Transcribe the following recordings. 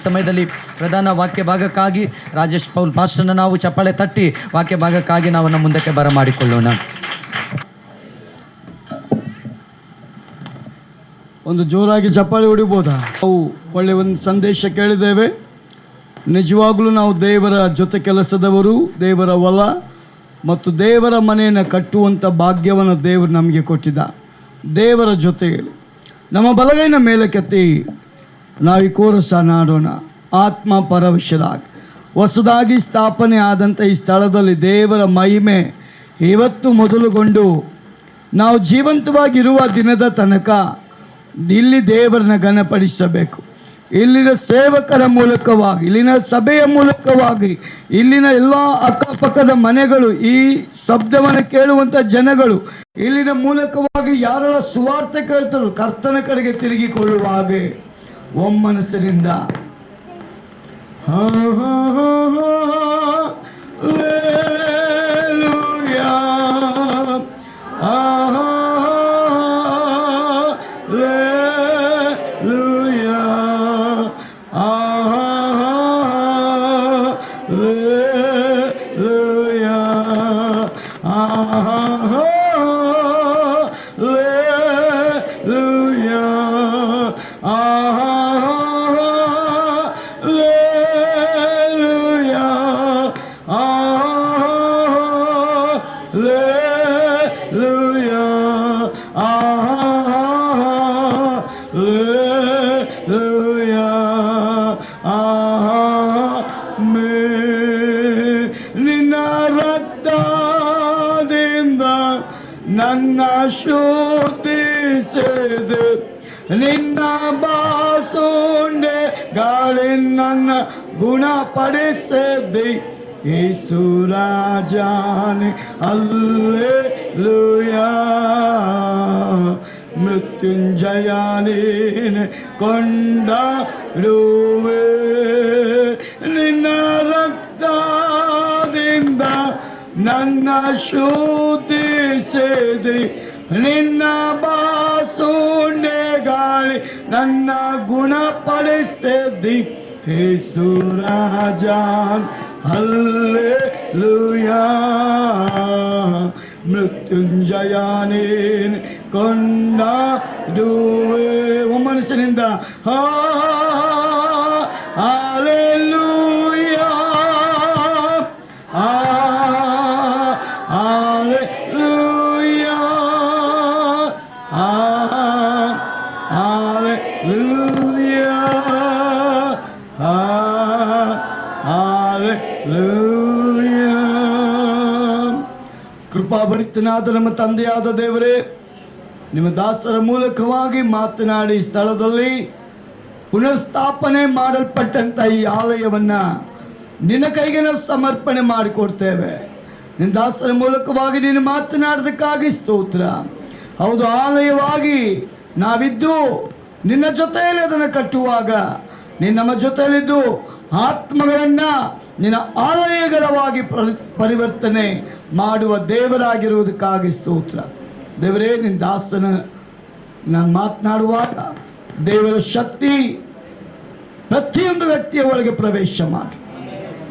ಸಮಯದಲ್ಲಿ ಪ್ರಧಾನ ವಾಕ್ಯ ಭಾಗಕ್ಕಾಗಿ ರಾಜೇಶ್ ಪೌಲ್ ಪಾಸ್ಟರ್ನ ನಾವು ಚಪ್ಪಾಳೆ ತಟ್ಟಿ ವಾಕ್ಯ ಭಾಗಕ್ಕಾಗಿ ನಾವನ್ನು ಮುಂದಕ್ಕೆ ಬರಮಾಡಿಕೊಳ್ಳೋಣ. ಒಂದು ಜೋರಾಗಿ ಚಪ್ಪಾಳೆ ಹೊಡಿಬೋದಾ? ನಾವು ಒಳ್ಳೆಯ ಒಂದು ಸಂದೇಶ ಕೇಳಿದ್ದೇವೆ. ನಿಜವಾಗ್ಲೂ ನಾವು ದೇವರ ಜೊತೆ ಕೆಲಸದವರು, ದೇವರ ಹೊಲ ಮತ್ತು ದೇವರ ಮನೆಯನ್ನು ಕಟ್ಟುವಂಥ ಭಾಗ್ಯವನ್ನು ದೇವರು ನಮಗೆ ಕೊಟ್ಟಿದ್ದ. ದೇವರ ಜೊತೆಯಲ್ಲಿ ನಮ್ಮ ಬಲಗೈನ ಮೇಲೆ ಕೆತ್ತಿ ನಾವು ಈ ಕೋರಸನ್ನು ಆಡೋಣ. ಆತ್ಮ ಪರವಶರಾಗಿ ಹೊಸದಾಗಿ ಸ್ಥಾಪನೆ ಆದಂಥ ಈ ಸ್ಥಳದಲ್ಲಿ ದೇವರ ಮಹಿಮೆ ಇವತ್ತು ಮೊದಲುಗೊಂಡು ನಾವು ಜೀವಂತವಾಗಿರುವ ದಿನದ ತನಕ ಇಲ್ಲಿ ದೇವರನ್ನ ಘನಪಡಿಸಬೇಕು. ಇಲ್ಲಿನ ಸೇವಕರ ಮೂಲಕವಾಗಿ, ಇಲ್ಲಿನ ಸಭೆಯ ಮೂಲಕವಾಗಿ, ಇಲ್ಲಿನ ಎಲ್ಲ ಅಕ್ಕಪಕ್ಕದ ಮನೆಗಳು, ಈ ಶಬ್ದವನ್ನು ಕೇಳುವಂಥ ಜನಗಳು ಇಲ್ಲಿನ ಮೂಲಕವಾಗಿ ಯಾರೆಲ್ಲ ಸುವಾರ್ತೆ ಕೇಳ್ತಾರೋ ಕರ್ತನ ಕಡೆಗೆ ತಿರುಗಿಕೊಳ್ಳುವ ಹಾಗೆ ಒಮ್ಮನಸ್ಸಿನಿಂದ ನಿನ್ನ ರಕ್ತದಿಂದ ನನ್ನ ಶೋಧಿಸಿದೆ, ನಿನ್ನ ಬಾಸುಂಡೆ ಗಾಳಿ ನನ್ನ ಗುಣಪಡಿಸಿದೆ. ಯೇಸು ರಾಜಾನೆ ಹಲ್ಲೆಲೂಯಾ, ಮೃತ್ಯುಂಜಯನೇ ಕೊಂಡಾಡುವೆ. ನಿನ್ನ ರಕ್ತದಿಂದ ನನ್ನ ಶೋಧಿಸಿದೆ, ನಿನ್ನ ಬಾಸುಂಡೆ ಗಾಳಿ ನನ್ನ ಗುಣಪಡಿಸಿದೆ. ಯೇಸು ರಾಜಾನ್ ಹಲ್ಲೆಲೂಯಾ, ಮೃತ್ಯುಂಜಯನೇ ಕೊಂಡಾಡುವೆ. ಮನಸ್ಸಿನಿಂದ ಹಲ್ಲೆಲೂಯಾ, ಹಲ್ಲೆಲೂಯಾ, ಹಲ್ಲೆಲೂಯಾ, ಹಲ್ಲೆಲೂಯಾ. ಕೃಪಾಭರಿತನಾದ ನಮ್ಮ ತಂದೆಯಾದ ದೇವರೇ, ನಿಮ್ಮ ದಾಸರ ಮೂಲಕವಾಗಿ ಮಾತನಾಡಿ ಸ್ಥಳದಲ್ಲಿ ಪುನರ್ಸ್ಥಾಪನೆ ಮಾಡಲ್ಪಟ್ಟಂಥ ಈ ಆಲಯವನ್ನ ನಿನ್ನ ಕೈಗೆ ನಾವು ಸಮರ್ಪಣೆ ಮಾಡಿಕೊಡ್ತೇವೆ. ನಿನ್ನ ದಾಸರ ಮೂಲಕವಾಗಿ ನೀನು ಮಾತನಾಡೋದಕ್ಕಾಗಿ ಸ್ತೋತ್ರ. ಹೌದು, ಆಲಯವಾಗಿ ನಾವಿದ್ದು ನಿನ್ನ ಜೊತೆಯಲ್ಲಿ ಅದನ್ನು ಕಟ್ಟುವಾಗ ನೀನು ನಮ್ಮ ಜೊತೆಯಲ್ಲಿದ್ದು ಆತ್ಮಗಳನ್ನ ನಿನ್ನ ಆಲಯಗಳವಾಗಿ ಪರಿವರ್ತನೆ ಮಾಡುವ ದೇವರಾಗಿರುವುದಕ್ಕಾಗಿ ಸ್ತೋತ್ರ. ದೇವರೇ, ನಿನ್ನ ದಾಸನ ನಾನು ಮಾತನಾಡುವಾಗ ದೇವರ ಶಕ್ತಿ ಪ್ರತಿಯೊಂದು ವ್ಯಕ್ತಿಯ ಒಳಗೆ ಪ್ರವೇಶ ಮಾಡಿ.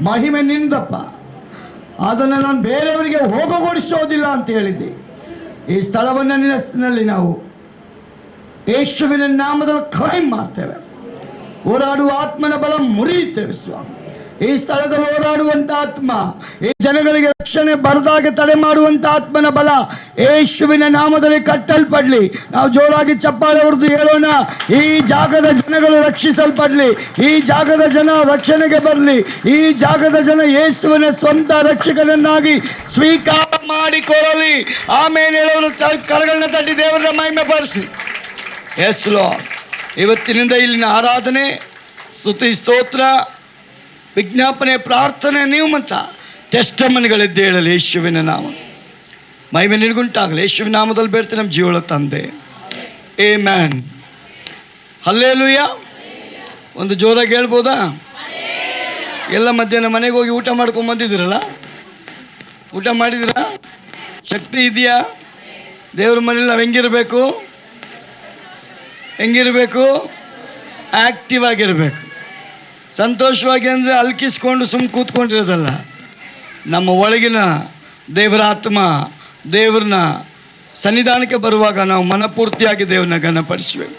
ಮಹಿಮೆ ನಿಂದಪ್ಪ, ಅದನ್ನು ನಾನು ಬೇರೆಯವರಿಗೆ ಹೋಗಗೊಡಿಸೋದಿಲ್ಲ ಅಂತ ಹೇಳಿದ್ದೆ. ಈ ಸ್ಥಳವನ್ನು ನಿನ್ನಲ್ಲಿ ನಾವು ಯೇಸುವಿನ ನಾಮದಲ್ಲಿ ಕ್ಲೈಮ್ ಮಾಡ್ತೇವೆ. ಹೋರಾಡುವ ಆತ್ಮನ ಬಲ ಮುರಿಯುತ್ತೇವೆ ಸ್ವಾಮಿ. ಈ ಸ್ಥಳದಲ್ಲಿ ಹೋರಾಡುವಂತ ಆತ್ಮ, ಈ ಜನಗಳಿಗೆ ರಕ್ಷಣೆ ಬರದಾಗೆ ತಡೆ ಮಾಡುವಂತ ಆತ್ಮನ ಬಲ ಯೇಸುವಿನ ನಾಮದಲ್ಲಿ ಕಟ್ಟಲ್ಪಡ್ಲಿ. ನಾವು ಜೋರಾಗಿ ಚಪ್ಪಾಳೆ ಹೊಡೆದು ಹೇಳೋಣ, ಈ ಜಾಗದ ಜನಗಳು ರಕ್ಷಿಸಲ್ಪಡ್ಲಿ, ಈ ಜಾಗದ ಜನ ರಕ್ಷಣೆಗೆ ಬರಲಿ, ಈ ಜಾಗದ ಜನ ಯೇಸುವಿನ ಸ್ವಂತ ರಕ್ಷಕನನ್ನಾಗಿ ಸ್ವೀಕಾರ ಮಾಡಿಕೊಳ್ಳಲಿ. ಆಮೇಲೆ ಹೇಳೋರು ಕರಗಳನ್ನ ತಟ್ಟಿ ದೇವರ ಮಹಿಮೆ ಬರೆಸಿ. ಎಸ್ ಲಾರ್ಡ್, ಇವತ್ತಿನಿಂದ ಇಲ್ಲಿನ ಆರಾಧನೆ, ಸ್ತುತಿ, ಸ್ತೋತ್ರ, ವಿಜ್ಞಾಪನೆ, ಪ್ರಾರ್ಥನೆ, ನಿಯಮಿತ ಟೆಸ್ಟಮನಿಗಳಿದ್ದೇ ಹೇಳಲಿ. ಯೇಸುವಿನ ನಾಮ ಮಹಿಮೆ ನಿನಗುಂಟಾಗಲಿ. ಯೇಸುವಿನ ನಾಮದಲ್ಲಿ ಬೇಡ್ತೀನಿ ನಮ್ಮ ಜೀವಳ ತಂದೆ, ಆಮೆನ್. ಹಲ್ಲೆಲೂಯಾ. ಒಂದು ಜೋರಾಗಿ ಹೇಳ್ಬೋದಾ? ಎಲ್ಲ ಮಧ್ಯಾಹ್ನ ಮನೆಗೆ ಹೋಗಿ ಊಟ ಮಾಡ್ಕೊಂಡು ಬಂದಿದ್ದೀರಲ್ಲ, ಊಟ ಮಾಡಿದ್ದೀರಾ? ಶಕ್ತಿ ಇದೆಯಾ? ದೇವ್ರ ಮನೇಲಿ ನಾವು ಹೆಂಗಿರಬೇಕು? ಆ್ಯಕ್ಟಿವ್ ಆಗಿರಬೇಕು. ಸಂತೋಷವಾಗಿ ಅಂದರೆ ಅಲ್ಕಿಸ್ಕೊಂಡು ಕೂತ್ಕೊಂಡಿರೋದಲ್ಲ. ನಮ್ಮ ಒಳಗಿನ ದೇವರ ಆತ್ಮ ದೇವ್ರನ್ನ ಸನ್ನಿಧಾನಕ್ಕೆ ಬರುವಾಗ ನಾವು ಮನಪೂರ್ತಿಯಾಗಿ ದೇವ್ರನ್ನ ಘನಪಡಿಸಬೇಕು.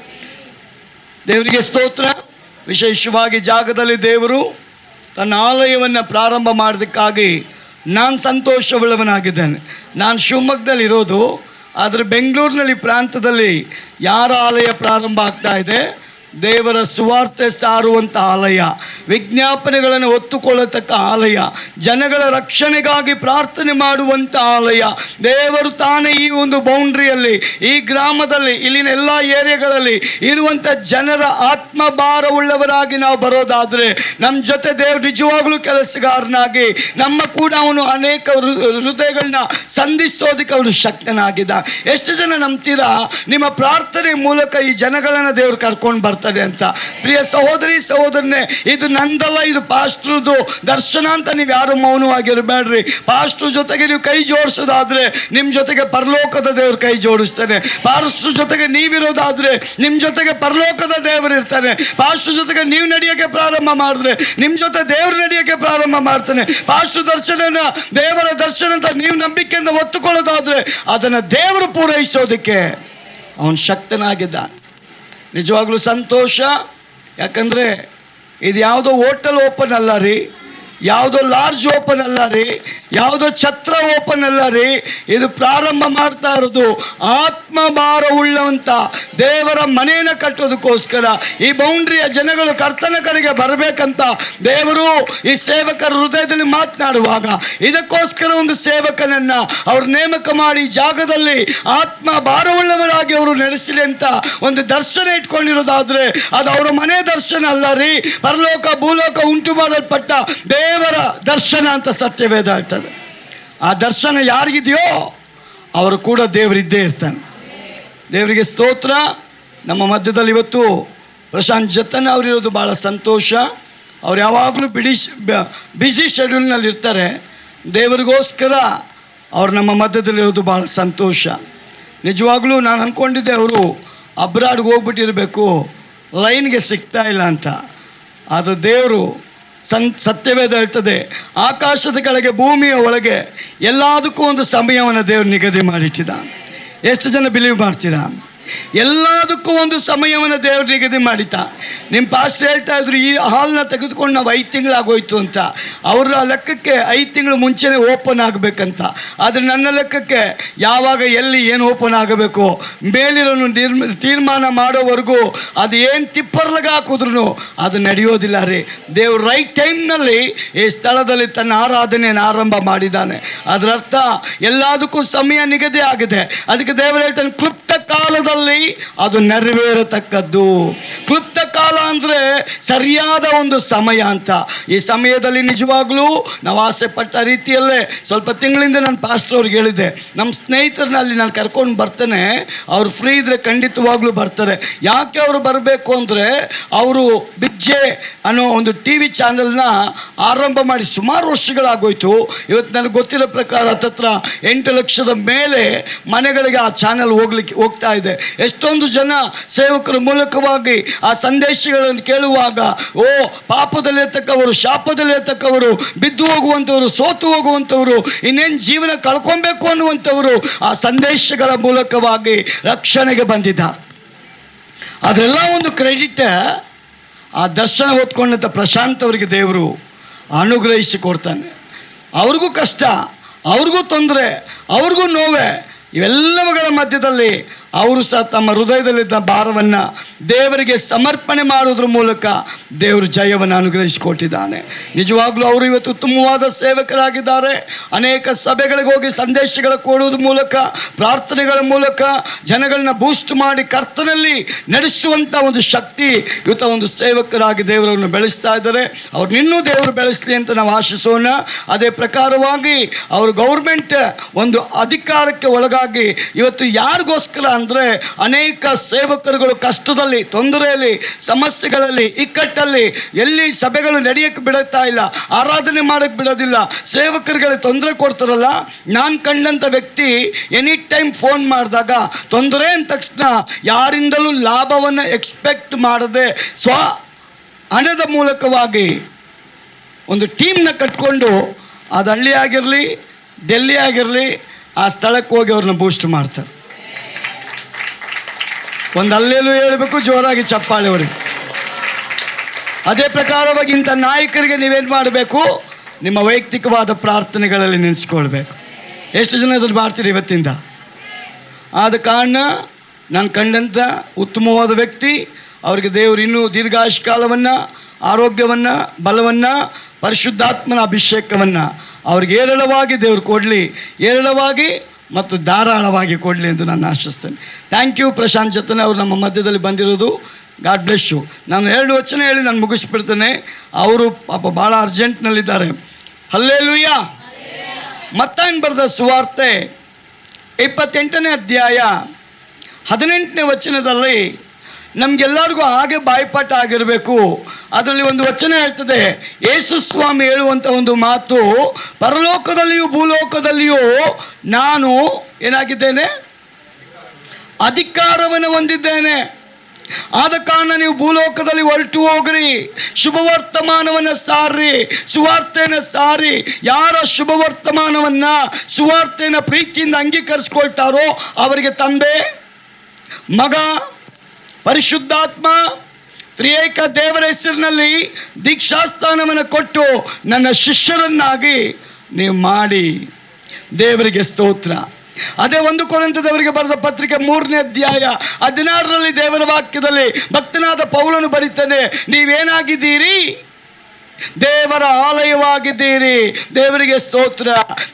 ದೇವರಿಗೆ ಸ್ತೋತ್ರ. ವಿಶೇಷವಾಗಿ ಜಾಗದಲ್ಲಿ ದೇವರು ತನ್ನ ಆಲಯವನ್ನು ಪ್ರಾರಂಭ ಮಾಡೋದಕ್ಕಾಗಿ ನಾನು ಸಂತೋಷವುಳ್ಳವನಾಗಿದ್ದೇನೆ. ನಾನು ಶಿವಮೊಗ್ಗದಲ್ಲಿ ಇರೋದು, ಆದರೆ ಬೆಂಗಳೂರಿನಲ್ಲಿ ಪ್ರಾಂತದಲ್ಲಿ ಯಾರ ಆಲಯ ಪ್ರಾರಂಭ ಆಗ್ತಾ ಇದೆ? ದೇವರ ಸುವಾರ್ತೆ ಸಾರುವಂಥ ಆಲಯ, ವಿಜ್ಞಾಪನೆಗಳನ್ನು ಹೊತ್ತುಕೊಳ್ಳತಕ್ಕ ಆಲಯ, ಜನಗಳ ರಕ್ಷಣೆಗಾಗಿ ಪ್ರಾರ್ಥನೆ ಮಾಡುವಂಥ ಆಲಯ. ದೇವರು ತಾನೇ ಈ ಒಂದು ಬೌಂಡ್ರಿಯಲ್ಲಿ, ಈ ಗ್ರಾಮದಲ್ಲಿ, ಇಲ್ಲಿನ ಎಲ್ಲ ಏರಿಯಾಗಳಲ್ಲಿ ಇರುವಂಥ ಜನರ ಆತ್ಮಭಾರವುಳ್ಳವರಾಗಿ ನಾವು ಬರೋದಾದರೆ ನಮ್ಮ ಜೊತೆ ದೇವರು ನಿಜವಾಗ್ಲೂ ಕೆಲಸಗಾರನಾಗಿ ನಮ್ಮ ಕೂಡ ಅವನು ಅನೇಕ ಹೃದಯಗಳನ್ನ ಸಂಧಿಸೋದಕ್ಕೆ ಅವನು ಶಕ್ತನಾಗಿದ್ದ. ಎಷ್ಟು ಜನ ನಂಬ್ತೀರಾ ನಿಮ್ಮ ಪ್ರಾರ್ಥನೆ ಮೂಲಕ ಈ ಜನಗಳನ್ನು ದೇವರು ಕರ್ಕೊಂಡು ಬರ್ತಾರೆ ಅಂತ? ಪ್ರಿಯ ಸಹೋದರಿ ಸಹೋದರನೇ, ಇದು ನಂದಲ್ಲ, ಇದು ಪಾಸ್ಟ್ರದು ದರ್ಶನ ಅಂತ ನೀವು ಯಾರು ಮೌನವಾಗಿರಬೇಡ್ರಿ. ಪಾಸ್ಟ್ರ ಜೊತೆಗೆ ನೀವು ಕೈ ಜೋಡಿಸೋದಾದ್ರೆ ನಿಮ್ಮ ಜೊತೆಗೆ ಪರಲೋಕದ ದೇವರು ಕೈ ಜೋಡಿಸ್ತಾನೆ. ಪಾಸ್ಟ್ರ ಜೊತೆಗೆ ನೀವಿರೋದಾದ್ರೆ ನಿಮ್ಮ ಜೊತೆಗೆ ಪರಲೋಕದ ದೇವರು ಇರ್ತಾನೆ. ಪಾಸ್ಟ್ರ ಜೊತೆಗೆ ನೀವು ನಡೆಯೋಕ್ಕೆ ಪ್ರಾರಂಭ ಮಾಡಿದ್ರೆ ನಿಮ್ಮ ಜೊತೆ ದೇವರು ನಡೆಯೋಕ್ಕೆ ಪ್ರಾರಂಭ ಮಾಡ್ತಾನೆ. ಪಾಸ್ಟ್ರ ದರ್ಶನ ದೇವರ ದರ್ಶನ ಅಂತ ನೀವು ನಂಬಿಕೆಯಿಂದ ಒತ್ತುಕೊಳ್ಳೋದಾದ್ರೆ ಅದನ್ನು ದೇವರು ಪೂರೈಸೋದಕ್ಕೆ ಅವನು ಶಕ್ತನಾಗಿದ್ದ. ನಿಜವಾಗ್ಲೂ ಸಂತೋಷ. ಯಾಕಂದರೆ ಇದು ಯಾವುದೋ ಹೋಟೆಲ್ ಓಪನ್ ಅಲ್ಲ ರೀ, ಯಾವುದೋ ಲಾಡ್ಜ್ ಓಪನ್ ಅಲ್ಲ ರೀ, ಯಾವುದೋ ಛತ್ರ ಓಪನ್ ಅಲ್ಲ ರೀ. ಇದು ಪ್ರಾರಂಭ ಮಾಡ್ತಾ ಇರೋದು ಆತ್ಮಭಾರ ಉಳ್ಳವಂಥ ದೇವರ ಮನೆಯನ್ನು ಕಟ್ಟೋದಕ್ಕೋಸ್ಕರ. ಈ ಬೌಂಡ್ರಿಯ ಜನಗಳು ಕರ್ತನ ಕಡೆಗೆ ಬರಬೇಕಂತ ದೇವರು ಈ ಸೇವಕರ ಹೃದಯದಲ್ಲಿ ಮಾತನಾಡುವಾಗ ಇದಕ್ಕೋಸ್ಕರ ಒಂದು ಸೇವಕನನ್ನು ಅವರು ನೇಮಕ ಮಾಡಿ ಜಾಗದಲ್ಲಿ ಆತ್ಮಭಾರವುಳ್ಳವರಾಗಿ ಅವರು ನಡೆಸಲಿ ಅಂತ ಒಂದು ದರ್ಶನ ಇಟ್ಕೊಂಡಿರೋದಾದ್ರೆ ಅದು ಅವರ ಮನೆ ದರ್ಶನ ಅಲ್ಲ ರೀ, ಪರಲೋಕ ಭೂಲೋಕ ಉಂಟು ಮಾಡಲ್ಪಟ್ಟ ದೇವರ ದರ್ಶನ ಅಂತ ಸತ್ಯವೇದ ಹೇಳ್ತದೆ. ಆ ದರ್ಶನ ಯಾರಿಗಿದೆಯೋ ಅವರು ಕೂಡ ದೇವರಿದ್ದೇ ಇರ್ತಾನೆ. ದೇವರಿಗೆ ಸ್ತೋತ್ರ. ನಮ್ಮ ಮಧ್ಯದಲ್ಲಿ ಇವತ್ತು ಪ್ರಶಾಂತ್ ಜತನ್ ಅವರಿರೋದು ಭಾಳ ಸಂತೋಷ. ಅವ್ರು ಯಾವಾಗಲೂ ಬಿಸಿ ಶೆಡ್ಯೂಲ್ನಲ್ಲಿ ಇರ್ತಾರೆ. ದೇವರಿಗೋಸ್ಕರ ಅವ್ರು ನಮ್ಮ ಮಧ್ಯದಲ್ಲಿರೋದು ಭಾಳ ಸಂತೋಷ. ನಿಜವಾಗ್ಲೂ ನಾನು ಅಂದ್ಕೊಂಡಿದ್ದೆ ಅವರು ಅಬ್ರಾಡ್ಗೆ ಹೋಗ್ಬಿಟ್ಟಿರಬೇಕು, ಲೈನ್ಗೆ ಸಿಗ್ತಾ ಇಲ್ಲ ಅಂತ. ಆದರೆ ದೇವರು ಸತ್ಯವೇದ ಹೇಳ್ತದೆ, ಆಕಾಶದ ಕೆಳಗೆ ಭೂಮಿಯ ಒಳಗೆ ಎಲ್ಲದಕ್ಕೂ ಒಂದು ಸಮಯವನ್ನು ದೇವರು ನಿಗದಿ ಮಾಡಿಟ್ಟಿದ್ದಾನೆ. ಎಷ್ಟು ಜನ ಬಿಲೀವ್ ಮಾಡ್ತೀರಾ? ಎಲ್ಲದಕ್ಕೂ ಒಂದು ಸಮಯವನ್ನು ದೇವರು ನಿಗದಿ ಮಾಡಿತ. ನಿಮ್ಮ ಪಾಸ್ಟರ್ ಹೇಳ್ತಾ ಇದ್ರು ಈ ಹಾಲ್ನ ತೆಗೆದುಕೊಂಡು ನಾವು 5 ತಿಂಗಳಾಗೋಯ್ತು ಅಂತ. ಅವರ ಲೆಕ್ಕಕ್ಕೆ 5 ತಿಂಗಳು ಮುಂಚೆನೇ ಓಪನ್ ಆಗಬೇಕಂತ. ಆದರೆ ನನ್ನ ಲೆಕ್ಕಕ್ಕೆ ಯಾವಾಗ ಎಲ್ಲಿ ಏನು ಓಪನ್ ಆಗಬೇಕು ಮೇಲಿರೋನು ತೀರ್ಮಾನ ಮಾಡೋವರೆಗೂ ಅದು ಏನು ತಿಪ್ಪರ್ಲಗ ಹಾಕಿದ್ರು ಅದು ನಡೆಯೋದಿಲ್ಲ ರೀ. ದೇವ್ರು ರೈಟ್ ಟೈಮ್ನಲ್ಲಿ ಈ ಸ್ಥಳದಲ್ಲಿ ತನ್ನ ಆರಾಧನೆಯನ್ನು ಆರಂಭ ಮಾಡಿದ್ದಾನೆ. ಅದರ ಅರ್ಥ ಎಲ್ಲದಕ್ಕೂ ಸಮಯ ನಿಗದಿ ಆಗಿದೆ. ಅದಕ್ಕೆ ದೇವರು ಹೇಳ್ತಾನೆ ಕ್ಲುಪ್ತ ಕಾಲದಲ್ಲಿ ಅದು ನೆರವೇರತಕ್ಕದ್ದು. ಕ್ಲುಪ್ತ ಕಾಲ ಅಂದರೆ ಸರಿಯಾದ ಒಂದು ಸಮಯ ಅಂತ. ಈ ಸಮಯದಲ್ಲಿ ನಿಜವಾಗ್ಲೂ ನಾವು ಆಸೆ ಪಟ್ಟ ರೀತಿಯಲ್ಲೇ ಸ್ವಲ್ಪ ತಿಂಗಳಿಂದ ನಾನು ಪಾಸ್ಟರ್ ಅವ್ರಿಗೆ ಹೇಳಿದ್ದೆ, ನಮ್ಮ ಸ್ನೇಹಿತರನ್ನ ಅಲ್ಲಿ ನಾನು ಕರ್ಕೊಂಡು ಬರ್ತೇನೆ, ಅವ್ರು ಫ್ರೀ ಇದ್ರೆ ಖಂಡಿತವಾಗ್ಲೂ ಬರ್ತಾರೆ. ಯಾಕೆ ಅವರು ಬರಬೇಕು ಅಂದರೆ ಅವರು ಬಿಜ್ಜೆ ಅನ್ನೋ ಒಂದು TV ಚಾನೆಲ್ನ ಆರಂಭ ಮಾಡಿ ಸುಮಾರು ವರ್ಷಗಳಾಗೋಯ್ತು. ಇವತ್ತು ನನಗೆ ಗೊತ್ತಿರೋ ಪ್ರಕಾರ ಹತ್ತತ್ರ 8 ಲಕ್ಷದ ಮೇಲೆ ಮನೆಗಳಿಗೆ ಆ ಚಾನೆಲ್ ಹೋಗ್ತಾ ಇದೆ. ಎಷ್ಟೊಂದು ಜನ ಸೇವಕರ ಮೂಲಕವಾಗಿ ಆ ಸಂದೇಶಗಳನ್ನು ಕೇಳುವಾಗ ಓ ಪಾಪದಲ್ಲಿರ್ತಕ್ಕವರು, ಶಾಪದಲ್ಲಿರ್ತಕ್ಕವರು, ಬಿದ್ದು ಹೋಗುವಂಥವರು, ಸೋತು ಹೋಗುವಂಥವರು, ಇನ್ನೇನು ಜೀವನ ಕಳ್ಕೊಬೇಕು ಅನ್ನುವಂಥವರು ಆ ಸಂದೇಶಗಳ ಮೂಲಕವಾಗಿ ರಕ್ಷಣೆಗೆ ಬಂದಿದ್ದಾರೆ. ಅದೆಲ್ಲ ಒಂದು ಕ್ರೆಡಿಟ್ ಆ ದರ್ಶನ ಓದ್ಕೊಂಡಂಥ ಪ್ರಶಾಂತ್ ಅವರಿಗೆ ದೇವರು ಅನುಗ್ರಹಿಸಿ ಕೊಡ್ತಾನೆ. ಅವ್ರಿಗೂ ಕಷ್ಟ, ಅವ್ರಿಗೂ ತೊಂದರೆ, ಅವ್ರಿಗೂ ನೋವೆ, ಇವೆಲ್ಲವುಗಳ ಮಧ್ಯದಲ್ಲಿ ಅವರು ಸಹ ತಮ್ಮ ಹೃದಯದಲ್ಲಿದ್ದ ಭಾರವನ್ನು ದೇವರಿಗೆ ಸಮರ್ಪಣೆ ಮಾಡೋದ್ರ ಮೂಲಕ ದೇವರು ಜಯವನ್ನು ಅನುಗ್ರಹಿಸಿಕೊಟ್ಟಿದ್ದಾನೆ. ನಿಜವಾಗ್ಲೂ ಅವರು ಇವತ್ತು ಉತ್ತಮವಾದ ಸೇವಕರಾಗಿದ್ದಾರೆ. ಅನೇಕ ಸಭೆಗಳಿಗೆ ಹೋಗಿ ಸಂದೇಶಗಳ ಕೊಡುವುದ್ರ ಮೂಲಕ, ಪ್ರಾರ್ಥನೆಗಳ ಮೂಲಕ ಜನಗಳನ್ನ ಬೂಸ್ಟ್ ಮಾಡಿ ಕರ್ತನಲ್ಲಿ ನಡೆಸುವಂಥ ಒಂದು ಶಕ್ತಿ ಇವತ್ತು ಒಂದು ಸೇವಕರಾಗಿ ದೇವರನ್ನು ಬೆಳೆಸ್ತಾ ಇದ್ದಾರೆ. ಅವ್ರು ಇನ್ನೂ ದೇವರು ಬೆಳೆಸಲಿ ಅಂತ ನಾವು ಆಶಿಸೋಣ. ಅದೇ ಪ್ರಕಾರವಾಗಿ ಅವರು ಗೌರ್ಮೆಂಟ್ ಒಂದು ಅಧಿಕಾರಕ್ಕೆ ಒಳಗಾಗಿ ಇವತ್ತು ಯಾರಿಗೋಸ್ಕರ ಅಂದರೆ ಅನೇಕ ಸೇವಕರುಗಳು ಕಷ್ಟದಲ್ಲಿ, ತೊಂದರೆಯಲ್ಲಿ, ಸಮಸ್ಯೆಗಳಲ್ಲಿ, ಇಕ್ಕಟ್ಟಲ್ಲಿ, ಎಲ್ಲಿ ಸಭೆಗಳು ನಡೆಯಕ್ಕೆ ಬಿಡುತ್ತಾ ಇಲ್ಲ, ಆರಾಧನೆ ಮಾಡೋಕ್ಕೆ ಬಿಡೋದಿಲ್ಲ, ಸೇವಕರುಗಳಿಗೆ ತೊಂದರೆ ಕೊಡ್ತಾರಲ್ಲ. ನಾನು ಕಂಡಂಥ ವ್ಯಕ್ತಿ ಎನಿ ಟೈಮ್ ಫೋನ್ ಮಾಡಿದಾಗ ತೊಂದರೆ ಅಂದ ತಕ್ಷಣ ಯಾರಿಂದಲೂ ಲಾಭವನ್ನು ಎಕ್ಸ್ಪೆಕ್ಟ್ ಮಾಡದೆ ಹಣದ ಮೂಲಕವಾಗಿ ಒಂದು ಟೀಮ್ನ ಕಟ್ಕೊಂಡು ಅದು ಹಳ್ಳಿ ಆಗಿರಲಿ ಡೆಲ್ಲಿ ಆಗಿರಲಿ ಆ ಸ್ಥಳಕ್ಕೆ ಹೋಗಿ ಅವ್ರನ್ನ ಬೂಸ್ಟ್ ಮಾಡ್ತಾರೆ. ಒಂದು ಅಲ್ಲೇಲೂ ಹೇಳಬೇಕು, ಜೋರಾಗಿ ಚಪ್ಪಾಳೆ ಅವರಿಗೆ. ಅದೇ ಪ್ರಕಾರವಾಗಿ ಇಂಥ ನಾಯಕರಿಗೆ ನೀವೇನು ಮಾಡಬೇಕು? ನಿಮ್ಮ ವೈಯಕ್ತಿಕವಾದ ಪ್ರಾರ್ಥನೆಗಳಲ್ಲಿ ನೆನೆಸ್ಕೊಳ್ಬೇಕು. ಎಷ್ಟು ಜನ ಅದ್ರಲ್ಲಿ ಮಾಡ್ತೀರಿ ಇವತ್ತಿಂದ? ಆದ ಕಾರಣ ನಾನು ಕಂಡಂಥ ಉತ್ತಮವಾದ ವ್ಯಕ್ತಿ, ಅವರಿಗೆ ದೇವರು ಇನ್ನೂ ದೀರ್ಘಾಯುಷ್ ಕಾಲವನ್ನು, ಆರೋಗ್ಯವನ್ನು, ಬಲವನ್ನು, ಪರಿಶುದ್ಧಾತ್ಮನ ಅಭಿಷೇಕವನ್ನು ಅವ್ರಿಗೆ ಏರಳವಾಗಿ ದೇವರು ಕೊಡಲಿ, ಏರಳವಾಗಿ ಮತ್ತು ಧಾರಾಳವಾಗಿ ಕೊಡಲಿ ಎಂದು ನಾನು ಆಶಿಸ್ತೇನೆ. ಥ್ಯಾಂಕ್ ಯು ಪ್ರಶಾಂತ್ ಜತನ್ ಅವರು ನಮ್ಮ ಮಧ್ಯದಲ್ಲಿ ಬಂದಿರೋದು. God bless you. ನಾನು 2 ವಚನ ಹೇಳಿ ನಾನು ಮುಗಿಸ್ಬಿಡ್ತೇನೆ. ಅವರು ಪಾಪ ಭಾಳ ಅರ್ಜೆಂಟ್ನಲ್ಲಿದ್ದಾರೆ. ಹಲ್ಲೆಲೂಯಾ. ಮತ್ತಾಯನ ಬರೆದ ಸುವಾರ್ತೆ 28ನೇ ಅಧ್ಯಾಯ 18ನೇ ವಚನದಲ್ಲಿ ನಮಗೆಲ್ಲರಿಗೂ ಹಾಗೆ ಬಾಯ್ಪಾಠ ಆಗಿರಬೇಕು. ಅದರಲ್ಲಿ ಒಂದು ವಚನ ಹೇಳ್ತದೆ, ಯೇಸು ಸ್ವಾಮಿ ಹೇಳುವಂಥ ಒಂದು ಮಾತು, ಪರಲೋಕದಲ್ಲಿಯೂ ಭೂಲೋಕದಲ್ಲಿಯೂ ನಾನು ಏನಾಗಿದ್ದೇನೆ? ಅಧಿಕಾರವನ್ನು ಹೊಂದಿದ್ದೇನೆ. ಆದ ಕಾರಣ ನೀವು ಭೂಲೋಕದಲ್ಲಿ ಹೊರಟು ಹೋಗ್ರಿ, ಶುಭವರ್ತಮಾನವನ್ನು ಸಾರ್ರಿ, ಸುವಾರ್ತೆಯನ್ನು ಸಾರಿ. ಯಾರ ಶುಭವರ್ತಮಾನವನ್ನು, ಸುವಾರ್ತೆಯನ್ನು ಪ್ರೀತಿಯಿಂದ ಅಂಗೀಕರಿಸ್ಕೊಳ್ತಾರೋ ಅವರಿಗೆ ತಂದೆ, ಮಗ, ಪರಿಶುದ್ಧಾತ್ಮ, ತ್ರಿಯೇಕ ದೇವರ ಹೆಸರಿನಲ್ಲಿ ದೀಕ್ಷಾಸ್ಥಾನವನ್ನು ಕೊಟ್ಟು ನನ್ನ ಶಿಷ್ಯರನ್ನಾಗಿ ನೀವು ಮಾಡಿ. ದೇವರಿಗೆ ಸ್ತೋತ್ರ. ಅದೇ 1 ಕೊರಿಂಥದವರಿಗೆ ಬರೆದ ಪತ್ರಿಕೆ 3ನೇ ಅಧ್ಯಾಯ 16ರಲ್ಲಿ ದೇವರ ವಾಕ್ಯದಲ್ಲಿ ಭಕ್ತನಾದ ಪೌಲನು ಬರೀತಾನೆ, ನೀವೇನಾಗಿದ್ದೀರಿ? ದೇವರ ಆಲಯವಾಗಿದ್ದೀರಿ. ದೇವರಿಗೆ ಸ್ತೋತ್ರ.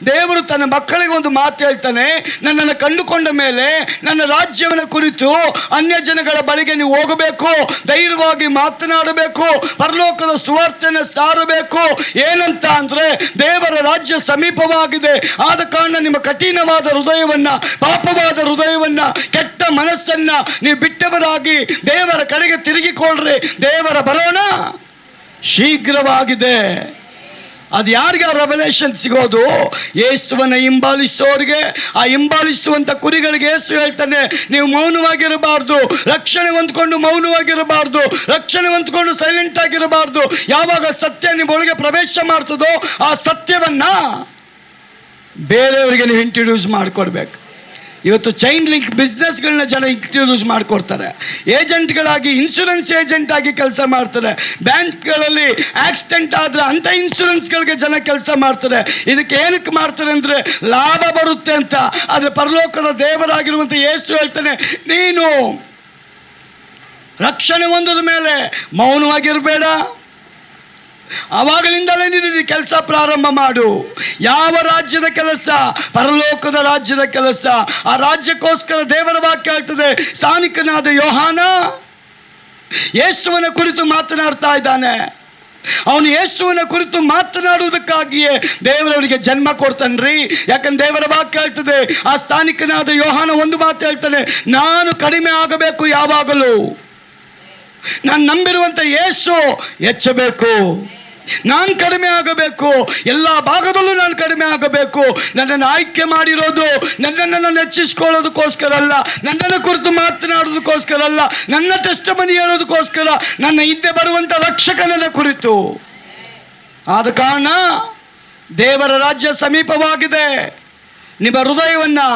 ದೇವರು ತನ್ನ ಮಕ್ಕಳಿಗೆ ಒಂದು ಮಾತು ಹೇಳ್ತಾನೆ, ನನ್ನನ್ನು ಕಂಡುಕೊಂಡ ಮೇಲೆ ನನ್ನ ರಾಜ್ಯವನ್ನು ಕುರಿತು ಅನ್ಯ ಜನಗಳ ಬಳಿಗೆ ನೀವು ಹೋಗಬೇಕು, ಧೈರ್ಯವಾಗಿ ಮಾತನಾಡಬೇಕು, ಪರಲೋಕದ ಸುವಾರ್ತೆಯನ್ನು ಸಾರಬೇಕು. ಏನಂತ ಅಂದರೆ, ದೇವರ ರಾಜ್ಯ ಸಮೀಪವಾಗಿದೆ. ಆದ ಕಾರಣ ನಿಮ್ಮ ಕಠಿಣವಾದ ಹೃದಯವನ್ನು, ಪಾಪವಾದ ಹೃದಯವನ್ನು, ಕೆಟ್ಟ ಮನಸ್ಸನ್ನು ನೀವು ಬಿಟ್ಟವರಾಗಿ ದೇವರ ಕಡೆಗೆ ತಿರುಗಿಕೊಳ್ಳ್ರಿ. ದೇವರ ಬರೋಣ ಶೀಘ್ರವಾಗಿದೆ. ಅದು ಯಾರಿಗೆ ರೆವಲೇಷನ್ ಸಿಗೋದು? ಯೇಸುವನ್ನು ಹಿಂಬಾಲಿಸೋರಿಗೆ, ಆ ಹಿಂಬಾಲಿಸುವಂಥ ಕುರಿಗಳಿಗೆ ಯೇಸು ಹೇಳ್ತಾನೆ, ನೀವು ಮೌನವಾಗಿರಬಾರ್ದು, ರಕ್ಷಣೆ ಹೊಂದ್ಕೊಂಡು ಮೌನವಾಗಿರಬಾರ್ದು, ರಕ್ಷಣೆ ಹೊಂದ್ಕೊಂಡು ಸೈಲೆಂಟ್ ಆಗಿರಬಾರ್ದು. ಯಾವಾಗ ಸತ್ಯ ನಿಮ್ಮೊಳಗೆ ಪ್ರವೇಶ ಮಾಡ್ತದೋ ಆ ಸತ್ಯವನ್ನು ಬೇರೆಯವರಿಗೆ ನೀವು ಇಂಟ್ರಡ್ಯೂಸ್ ಮಾಡಿಕೊಡ್ಬೇಕು. ಇವತ್ತು ಚೈನ್ ಲಿಂಕ್ ಬಿಸ್ನೆಸ್ಗಳನ್ನ ಜನ ಇಂಟ್ರಡ್ಯೂಸ್ ಮಾಡಿಕೊಡ್ತಾರೆ. ಏಜೆಂಟ್ಗಳಾಗಿ, ಇನ್ಶೂರೆನ್ಸ್ ಏಜೆಂಟ್ ಆಗಿ ಕೆಲಸ ಮಾಡ್ತಾರೆ. ಬ್ಯಾಂಕ್ಗಳಲ್ಲಿ ಆಕ್ಸಿಡೆಂಟ್ ಆದರೆ ಅಂಥ ಇನ್ಶೂರೆನ್ಸ್ಗಳಿಗೆ ಜನ ಕೆಲಸ ಮಾಡ್ತಾರೆ. ಇದಕ್ಕೆ ಏನಕ್ಕೆ ಮಾಡ್ತಾರೆ ಅಂದರೆ ಲಾಭ ಬರುತ್ತೆ ಅಂತ. ಆದರೆ ಪರಲೋಕದ ದೇವರಾಗಿರುವಂಥ ಯೇಸು ಹೇಳ್ತಾನೆ, ನೀನು ರಕ್ಷಣೆ ಹೊಂದಿದ ಮೇಲೆ ಮೌನವಾಗಿರಬೇಡ. ಆವಾಗಲಿಂದಲೇ ನೀನು ಕೆಲಸ ಪ್ರಾರಂಭ ಮಾಡು. ಯಾವ ರಾಜ್ಯದ ಕೆಲಸ? ಪರಲೋಕದ ರಾಜ್ಯದ ಕೆಲಸ. ಆ ರಾಜ್ಯಕ್ಕೋಸ್ಕರ ದೇವರ ವಾಕ್ಯ ಹೇಳ್ತದೆ, ಸ್ಥಾನಿಕನಾದ ಯೋಹಾನ ಯೇಸುವಿನ ಕುರಿತು ಮಾತನಾಡ್ತಾ ಇದ್ದಾನೆ. ಅವನು ಯೇಸುವಿನ ಕುರಿತು ಮಾತನಾಡುವುದಕ್ಕಾಗಿಯೇ ದೇವರವರಿಗೆ ಜನ್ಮ ಕೊಡ್ತಾನ್ರಿ. ಯಾಕಂದ್ರೆ ದೇವರ ವಾಕ್ಯ ಹೇಳ್ತದೆ, ಆ ಸ್ಥಾನಿಕನಾದ ಯೋಹಾನ ಒಂದು ಮಾತು ಹೇಳ್ತಾನೆ, ನಾನು ಕಡಿಮೆ ಆಗಬೇಕು, ಯಾವಾಗಲೂ ನಾನು ನಂಬಿರುವಂಥ ಯೇಸು ಹೆಚ್ಚಬೇಕು, ನಾನು ಕಡಿಮೆ ಆಗಬೇಕು. ಎಲ್ಲ ಭಾಗದಲ್ಲೂ ನಾನು ಕಡಿಮೆ ಆಗಬೇಕು. ನನ್ನನ್ನು ಆಯ್ಕೆ ಮಾಡಿರೋದು ನನ್ನನ್ನು ಹೆಚ್ಚಿಸ್ಕೊಳ್ಳೋದಕ್ಕೋಸ್ಕರ ಅಲ್ಲ, ನನ್ನನ್ನು ಕುರಿತು ಮಾತನಾಡೋದಕ್ಕೋಸ್ಕರ ಅಲ್ಲ, ನನ್ನ ಟೆಸ್ಟಮನಿ ಹೇಳೋದಕ್ಕೋಸ್ಕರ, ನನ್ನ ಹಿಂದೆ ಬರುವಂಥ ರಕ್ಷಕನನ್ನ ಕುರಿತು. ಆದ ಕಾರಣ ದೇವರ ರಾಜ್ಯ ಸಮೀಪವಾಗಿದೆ. ನಿಮ್ಮ ಹೃದಯವನ್ನು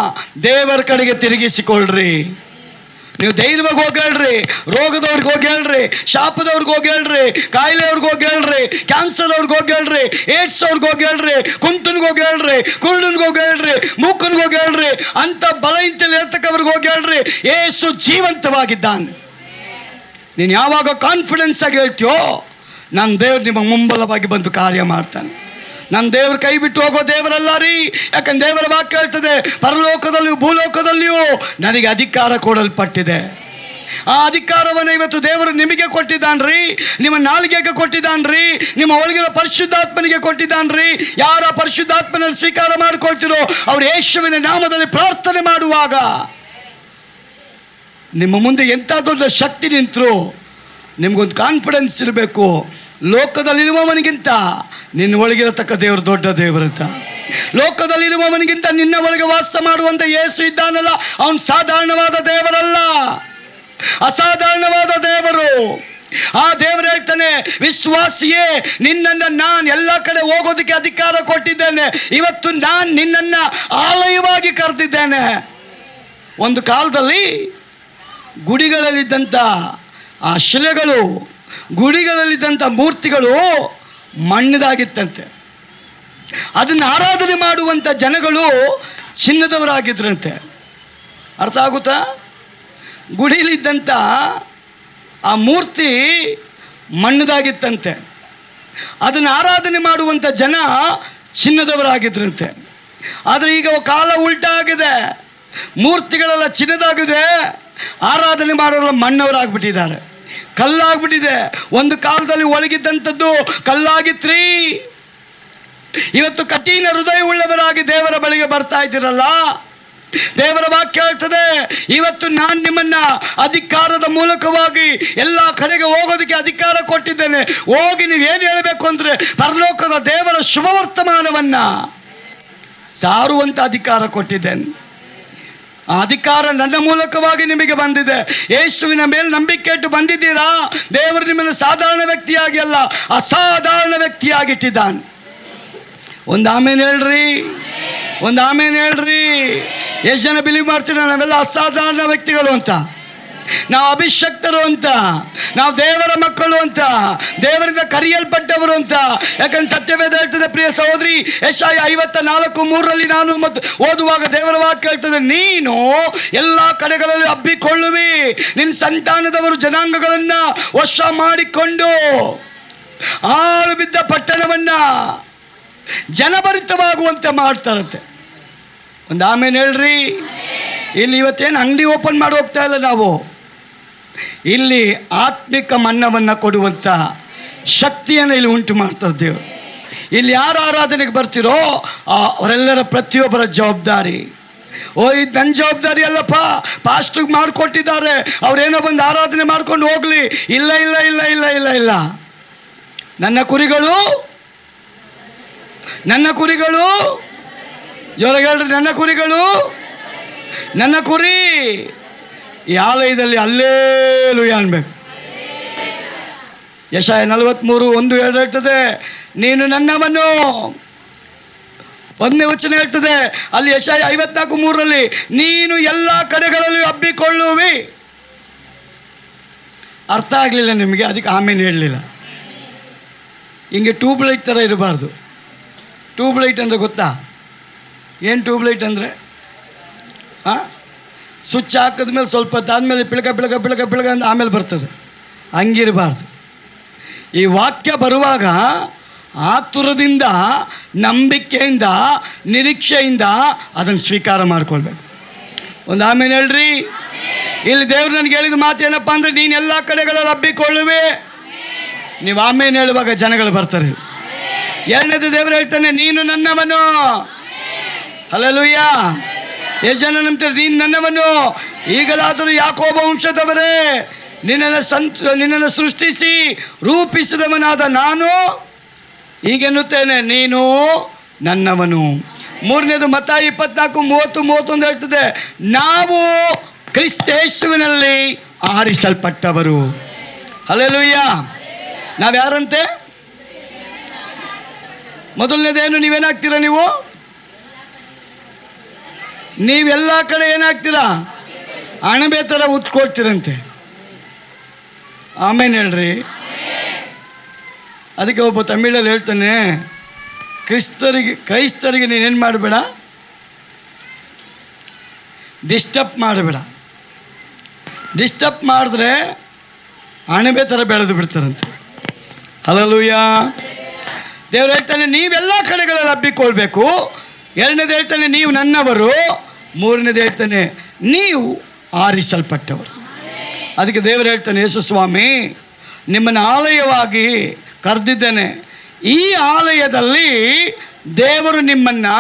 ದೇವರ ಕಡೆಗೆ ತಿರುಗಿಸಿಕೊಳ್ಳ್ರಿ. ನೀವು ಧೈರ್ಯವಾಗಿ ಹೋಗಿ ಹೇಳ್ರಿ, ರೋಗದವ್ರಿಗೆ ಹೋಗಿ ಹೇಳ್ರಿ, ಶಾಪದವ್ರಿಗೆ ಹೋಗಿ ಹೇಳ್ರಿ, ಕಾಯಿಲೆಯವ್ರಿಗೆ ಹೋಗಿ ಹೇಳ್ರಿ, ಕ್ಯಾನ್ಸರ್ ಅವ್ರಿಗೆ ಹೋಗಿ ಹೇಳ್ರಿ, ಏಡ್ಸ್ ಅವ್ರಿಗೆ ಹೋಗಿ ಹೇಳ್ರಿ, ಕುಂಟನ್ಗೆ ಹೋಗಿ ಹೇಳ್ರಿ, ಕುರುಡನ್ಗೆ ಹೋಗಿ ಹೇಳ್ರಿ, ಮೂಕನ್ಗೆ ಹೋಗಿ ಹೇಳ್ರಿ, ಅಂತ ಬಲ ಇಂತಲ್ಲಿ ಇರ್ತಕ್ಕವ್ರಿಗೆ ಹೋಗಿ ಹೇಳ್ರಿ, ಯೇಸು ಜೀವಂತವಾಗಿದ್ದಾನೆ. ನೀನು ಯಾವಾಗ ಕಾನ್ಫಿಡೆನ್ಸ್ ಆಗಿ ಹೇಳ್ತೀಯೋ, ನನ್ನ ದೇವ್ರು ನಿಮ್ಮ ಮುಂಬಲವಾಗಿ ಬಂದು ಕಾರ್ಯ ಮಾಡ್ತಾನೆ. ನನ್ನ ದೇವ್ರ ಕೈ ಬಿಟ್ಟು ಹೋಗೋ ದೇವರಲ್ಲ ರೀ. ಯಾಕಂದ್ರೆ ದೇವರ ವಾಕ್ಯ ಹೇಳ್ತದೆ, ಪರಲೋಕದಲ್ಲಿಯೂ ಭೂಲೋಕದಲ್ಲಿಯೂ ನನಗೆ ಅಧಿಕಾರ ಕೊಡಲ್ಪಟ್ಟಿದೆ. ಆ ಅಧಿಕಾರವನ್ನು ಇವತ್ತು ದೇವರು ನಿಮಗೆ ಕೊಟ್ಟಿದ್ದಾನ್ರಿ, ನಿಮ್ಮ ನಾಲಿಗೆಗೆ ಕೊಟ್ಟಿದ್ದಾನ್ರಿ, ನಿಮ್ಮ ಒಳಗಿರೋ ಪರಿಶುದ್ಧಾತ್ಮನಿಗೆ ಕೊಟ್ಟಿದ್ದಾನ್ರಿ. ಯಾರ ಪರಿಶುದ್ಧಾತ್ಮನ ಸ್ವೀಕಾರ ಮಾಡಿಕೊಳ್ತಿರೋ ಅವ್ರು ಯೇಸುವಿನ ನಾಮದಲ್ಲಿ ಪ್ರಾರ್ಥನೆ ಮಾಡುವಾಗ ನಿಮ್ಮ ಮುಂದೆ ಎಂಥ ದೊಡ್ಡ ಶಕ್ತಿ ನಿಂತರು ನಿಮ್ಗೊಂದು ಕಾನ್ಫಿಡೆನ್ಸ್ ಇರಬೇಕು. ಲೋಕದಲ್ಲಿರುವವನಿಗಿಂತ ನಿನ್ನ ಒಳಗಿರತಕ್ಕ ದೇವರು ದೊಡ್ಡ ದೇವರಂತ. ಲೋಕದಲ್ಲಿರುವವನಿಗಿಂತ ನಿನ್ನ ಒಳಗೆ ವಾಸ ಮಾಡುವಂಥ ಯೇಸು ಇದ್ದಾನಲ್ಲ, ಅವನು ಸಾಧಾರಣವಾದ ದೇವರಲ್ಲ, ಅಸಾಧಾರಣವಾದ ದೇವರು. ಆ ದೇವರು ಹೇಳ್ತಾನೆ, ವಿಶ್ವಾಸಿಯೇ, ನಿನ್ನನ್ನು ನಾನು ಎಲ್ಲ ಕಡೆ ಹೋಗೋದಕ್ಕೆ ಅಧಿಕಾರ ಕೊಟ್ಟಿದ್ದೇನೆ. ಇವತ್ತು ನಾನು ನಿನ್ನನ್ನು ಆಲಯವಾಗಿ ಕರೆದಿದ್ದೇನೆ. ಒಂದು ಕಾಲದಲ್ಲಿ ಗುಡಿಗಳಲ್ಲಿದ್ದಂಥ ಆ ಶಿಲೆಗಳು, ಗುಡಿಗಳಲ್ಲಿದ್ದಂಥ ಮೂರ್ತಿಗಳು ಮಣ್ಣದಾಗಿತ್ತಂತೆ. ಅದನ್ನು ಆರಾಧನೆ ಮಾಡುವಂಥ ಜನಗಳು ಚಿನ್ನದವರಾಗಿದ್ರಂತೆ. ಅರ್ಥ ಆಗುತ್ತಾ? ಗುಡಿಯಲ್ಲಿದ್ದಂಥ ಆ ಮೂರ್ತಿ ಮಣ್ಣದಾಗಿತ್ತಂತೆ. ಅದನ್ನು ಆರಾಧನೆ ಮಾಡುವಂಥ ಜನ ಚಿನ್ನದವರಾಗಿದ್ರಂತೆ. ಆದರೆ ಈಗ ಕಾಲ ಉಲ್ಟಾ ಆಗಿದೆ. ಮೂರ್ತಿಗಳೆಲ್ಲ ಚಿನ್ನದಾಗಿದೆ, ಆರಾಧನೆ ಮಾಡೋರೆಲ್ಲ ಮಣ್ಣವರಾಗ್ಬಿಟ್ಟಿದ್ದಾರೆ, ಕಲ್ಲಾಗ್ಬಿಟ್ಟಿದೆ. ಒಂದು ಕಾಲದಲ್ಲಿ ಒಳಗಿದ್ದಂಥದ್ದು ಕಲ್ಲಾಗಿತ್ರಿ. ಇವತ್ತು ಕಠಿಣ ಹೃದಯ ಉಳ್ಳವರಾಗಿ ದೇವರ ಬಳಿಗೆ ಬರ್ತಾ ಇದ್ದೀರಲ್ಲ. ದೇವರ ವಾಕ್ಯ ಹೇಳ್ತದೆ, ಇವತ್ತು ನಾನು ನಿಮ್ಮನ್ನ ಅಧಿಕಾರದ ಮೂಲಕವಾಗಿ ಎಲ್ಲ ಕಡೆಗೆ ಹೋಗೋದಕ್ಕೆ ಅಧಿಕಾರ ಕೊಟ್ಟಿದ್ದೇನೆ. ಹೋಗಿ ನೀವೇನು ಹೇಳಬೇಕು ಅಂದರೆ ಪರಲೋಕದ ದೇವರ ಶುಭವರ್ತಮಾನವನ್ನ ಸಾರುವಂಥ ಅಧಿಕಾರ ಕೊಟ್ಟಿದ್ದೇನೆ. ಆ ಅಧಿಕಾರ ನನ್ನ ಮೂಲಕವಾಗಿ ನಿಮಗೆ ಬಂದಿದೆ. ಯೇಸುವಿನ ಮೇಲೆ ನಂಬಿಕೆ ಇಟ್ಟು ಬಂದಿದ್ದೀರಾ. ದೇವರು ನಿಮ್ಮನ್ನು ಸಾಧಾರಣ ವ್ಯಕ್ತಿಯಾಗಿ ಅಲ್ಲ, ಅಸಾಧಾರಣ ವ್ಯಕ್ತಿಯಾಗಿಟ್ಟಿದ್ದಾನೆ. ಒಂದು ಆಮೇಲೆ ಹೇಳ್ರಿ, ಒಂದು ಆಮೇಲೆ ಹೇಳ್ರಿ. ಎಷ್ಟು ಜನ ಬಿಲೀವ್ ಮಾಡ್ತೀರಾ ನಾವೆಲ್ಲ ಅಸಾಧಾರಣ ವ್ಯಕ್ತಿಗಳು ಅಂತ, ನಾವು ಅಭಿಷಕ್ತರು ಅಂತ, ನಾವು ದೇವರ ಮಕ್ಕಳು ಅಂತ, ದೇವರಿಂದ ಕರೆಯಲ್ಪಟ್ಟವರು ಅಂತ? ಯಾಕಂದ್ರೆ ಸತ್ಯವೇದ ಹೇಳ್ತದೆ, ಪ್ರಿಯ ಸಹೋದರಿ, ಯೆಶಾಯ 54:3 ನಾನು ಓದುವಾಗ ದೇವರ ವಾಕ್ಯ ಹೇಳ್ತದೆ, ನೀನು ಎಲ್ಲ ಕಡೆಗಳಲ್ಲಿ ಹಬ್ಬಿಕೊಳ್ಳುವಿ, ನಿನ್ನ ಸಂತಾನದವರು ಜನಾಂಗಗಳನ್ನ ವಶ ಮಾಡಿಕೊಂಡು ಆಳು ಬಿದ್ದ ಪಟ್ಟಣವನ್ನ ಜನಭರಿತವಾಗುವಂತೆ ಮಾಡ್ತಾರಂತೆ. ಒಂದು ಆಮೇಲೆ ಹೇಳ್ರಿ. ಇಲ್ಲಿ ಇವತ್ತೇನು ಅಂಗಡಿ ಓಪನ್ ಮಾಡಿ ಹೋಗ್ತಾ ಇಲ್ಲ ನಾವು. ಇಲ್ಲಿ ಆತ್ಮಿಕ ಮನ್ನವನ್ನು ಕೊಡುವಂಥ ಶಕ್ತಿಯನ್ನು ಇಲ್ಲಿ ಉಂಟು ಮಾಡ್ತಾ ಇದ್ದೇವೆ. ಇಲ್ಲಿ ಯಾರು ಆರಾಧನೆಗೆ ಬರ್ತಿರೋ ಅವರೆಲ್ಲರ ಪ್ರತಿಯೊಬ್ಬರ ಜವಾಬ್ದಾರಿ. ಇದು ನನ್ನ ಜವಾಬ್ದಾರಿ ಅಲ್ಲಪ್ಪ, ಪಾಸ್ಟ್ರಿಗೆ ಮಾಡಿಕೊಟ್ಟಿದ್ದಾರೆ, ಅವರೇನೋ ಬಂದು ಆರಾಧನೆ ಮಾಡ್ಕೊಂಡು ಹೋಗಲಿ. ಇಲ್ಲ ಇಲ್ಲ ಇಲ್ಲ ಇಲ್ಲ ಇಲ್ಲ ಇಲ್ಲ. ನನ್ನ ಕುರಿಗಳು, ನನ್ನ ಕುರಿಗಳು, ಜೋರಾಗಿ ಹೇಳ್ರಿ, ನನ್ನ ಕುರಿಗಳು, ನನ್ನ ಕುರಿ ಈ ಆಲಯದಲ್ಲಿ ಹಲ್ಲೆಲೂಯಾ ಅನ್ಬೇಕು. ಯೆಶಾಯ 43:1-2 ಹೇಳ್ತದೆ, ನೀನು ನನ್ನವನು. 1ನೇ ವಚನ ಹೇಳ್ತದೆ ಅಲ್ಲಿ, ಯೆಶಾಯ 54:3 ನೀನು ಎಲ್ಲ ಕಡೆಗಳಲ್ಲಿ ಹಬ್ಬಿಕೊಳ್ಳುವಿ. ಅರ್ಥ ಆಗಲಿಲ್ಲ ನಿಮಗೆ, ಅದಕ್ಕೆ ಆಮೇಲೆ ಹೇಳಲಿಲ್ಲ. ಹಿಂಗೆ ಟ್ಯೂಬ್ಲೈಟ್ ಥರ ಇರಬಾರ್ದು. ಟ್ಯೂಬ್ಲೈಟ್ ಅಂದರೆ ಗೊತ್ತಾ? ಏನು ಟ್ಯೂಬ್ಲೈಟ್ ಅಂದರೆ? ಸ್ವಿಚ್ ಹಾಕಿದ್ಮೇಲೆ ಸ್ವಲ್ಪ ಹೊತ್ತಾದ್ಮೇಲೆ ಪಿಳಕ ಪಿಳಕ ಪಿಳಕ ಪಿಳಕ ಅಂತ ಆಮೇಲೆ ಬರ್ತದೆ. ಹಂಗಿರಬಾರ್ದು. ಈ ವಾಕ್ಯ ಬರುವಾಗ ಆತುರದಿಂದ, ನಂಬಿಕೆಯಿಂದ, ನಿರೀಕ್ಷೆಯಿಂದ ಅದನ್ನು ಸ್ವೀಕಾರ ಮಾಡ್ಕೊಳ್ಬೇಕು. ಒಂದು ಆಮೇಲೆ ಹೇಳ್ರಿ. ಇಲ್ಲಿ ದೇವ್ರು ನನಗೆ ಹೇಳಿದ ಮಾತು ಏನಪ್ಪ ಅಂದರೆ, ನೀನು ಎಲ್ಲ ಕಡೆಗಳಲ್ಲಿ ಹಬ್ಬಿಕೊಳ್ಳುವೆ. ನೀವು ಆಮೇಲೆ ಹೇಳುವಾಗ ಜನಗಳು ಬರ್ತಾರೆ. ಎರಡನೇದು ದೇವರು ಹೇಳ್ತಾನೆ, ನೀನು ನನ್ನವನು. ಹಲ್ಲೆಲೂಯಾ. ಎಷ್ಟು ಜನ ನಂಬ್ತಾರೆ? ನೀನು ನನ್ನವನು. ಈಗಲಾದರೂ ಯಾಕೋಬ ವಂಶದವರೇ, ನಿನ್ನನ್ನು ಸೃಷ್ಟಿಸಿ ರೂಪಿಸಿದವನಾದ ನಾನು ಹೀಗೆನ್ನುತ್ತೇನೆ, ನೀನು ನನ್ನವನು. ಮೂರನೇದು ಮತ್ತಾಯ 24:30-31 ಹೇಳ್ತದೆ, ನಾವು ಕ್ರಿಸ್ತೇಸುವಿನಲ್ಲಿ ಆರಿಸಲ್ಪಟ್ಟವರು. ಹಲ್ಲೆಲೂಯಾ. ನಾವು ಯಾರಂತೆ? ಮೊದಲನೇದೇನು? ನೀವೇನಾಗ್ತೀರಾ? ನೀವೆಲ್ಲ ಕಡೆ ಏನಾಗ್ತೀರಾ? ಅಣಬೆ ಥರ ಉತ್ಕೊಳ್ತೀರಂತೆ. ಆಮೇಲೆ ಹೇಳ್ರಿ. ಅದಕ್ಕೆ ಒಬ್ಬ ತಮಿಳಲ್ಲಿ ಹೇಳ್ತಾನೆ, ಕ್ರೈಸ್ತರಿಗೆ ನೀನೇನು ಮಾಡಬೇಡ, ಡಿಸ್ಟರ್ಬ್ ಮಾಡಬೇಡ. ಡಿಸ್ಟರ್ಬ್ ಮಾಡಿದ್ರೆ ಅಣಬೆ ಥರ ಬೆಳೆದು ಬಿಡ್ತಾರಂತೆ. ಹಲ್ಲೆಲೂಯಾ. ದೇವರು ಹೇಳ್ತಾನೆ, ನೀವೆಲ್ಲ ಕಡೆಗಳಲ್ಲಿ ಹಬ್ಬಿಕೊಳ್ಬೇಕು. ಎರಡನೇದು ಹೇಳ್ತಾನೆ, ನೀವು ನನ್ನವರು. ಮೂರನೇದು ಹೇಳ್ತಾನೆ, ನೀವು ಆರಿಸಲ್ಪಟ್ಟವರು. ಅದಕ್ಕೆ ದೇವರು ಹೇಳ್ತಾನೆ, ಯೇಸು ಸ್ವಾಮಿ, ನಿಮ್ಮನ್ನು ಆಲಯವಾಗಿ ಕರೆದಿದ್ದೇನೆ. ಈ ಆಲಯದಲ್ಲಿ ದೇವರು ನಿಮ್ಮನ್ನು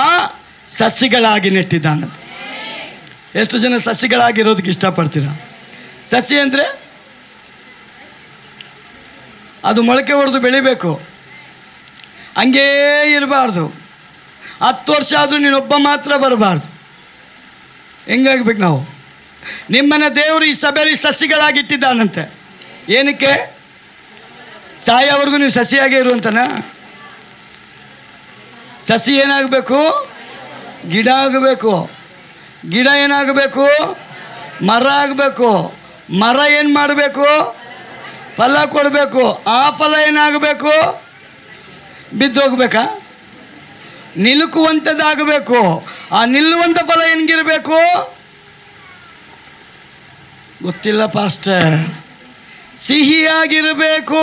ಸಸಿಗಳಾಗಿ ನೆಟ್ಟಿದ್ದಾನಂತೆ. ಎಷ್ಟು ಜನ ಸಸಿಗಳಾಗಿರೋದಕ್ಕೆ ಇಷ್ಟಪಡ್ತೀರಾ? ಸಸಿ ಅಂದರೆ ಅದು ಮೊಳಕೆ ಹೊಡೆದು ಬೆಳಿಬೇಕು, ಹಂಗೇ ಇರಬಾರ್ದು. 10 ವರ್ಷ ಆದರೂ ನೀನೊಬ್ಬ ಮಾತ್ರ ಬರಬಾರ್ದು. ಹೆಂಗಾಗ್ಬೇಕು ನಾವು? ನಿಮ್ಮನ್ನು ದೇವರು ಈ ಸಭೆಯಲ್ಲಿ ಸಸಿಗಳಾಗಿಟ್ಟಿದ್ದಾನಂತೆ. ಏನಕ್ಕೆ? ಸಾಯೋವರೆಗೂ ನೀವು ಸಸಿಯಾಗೇ ಇರುವಂತನಾ? ಸಸಿ ಏನಾಗಬೇಕು? ಗಿಡ ಆಗಬೇಕು. ಗಿಡ ಏನಾಗಬೇಕು? ಮರ ಆಗಬೇಕು. ಮರ ಏನು ಮಾಡಬೇಕು? ಫಲ ಕೊಡಬೇಕು. ಆ ಫಲ ಏನಾಗಬೇಕು? ಬಿದ್ದೋಗ್ಬೇಕಾ? ನಿಲುಕುವಂಥದ್ದಾಗಬೇಕು. ಆ ನಿಲ್ಲುವಂಥ ಫಲ ಹೆಂಗಿರಬೇಕು? ಗೊತ್ತಿಲ್ಲ ಪಾಸ್ಟರ್. ಸಿಹಿಯಾಗಿರಬೇಕು.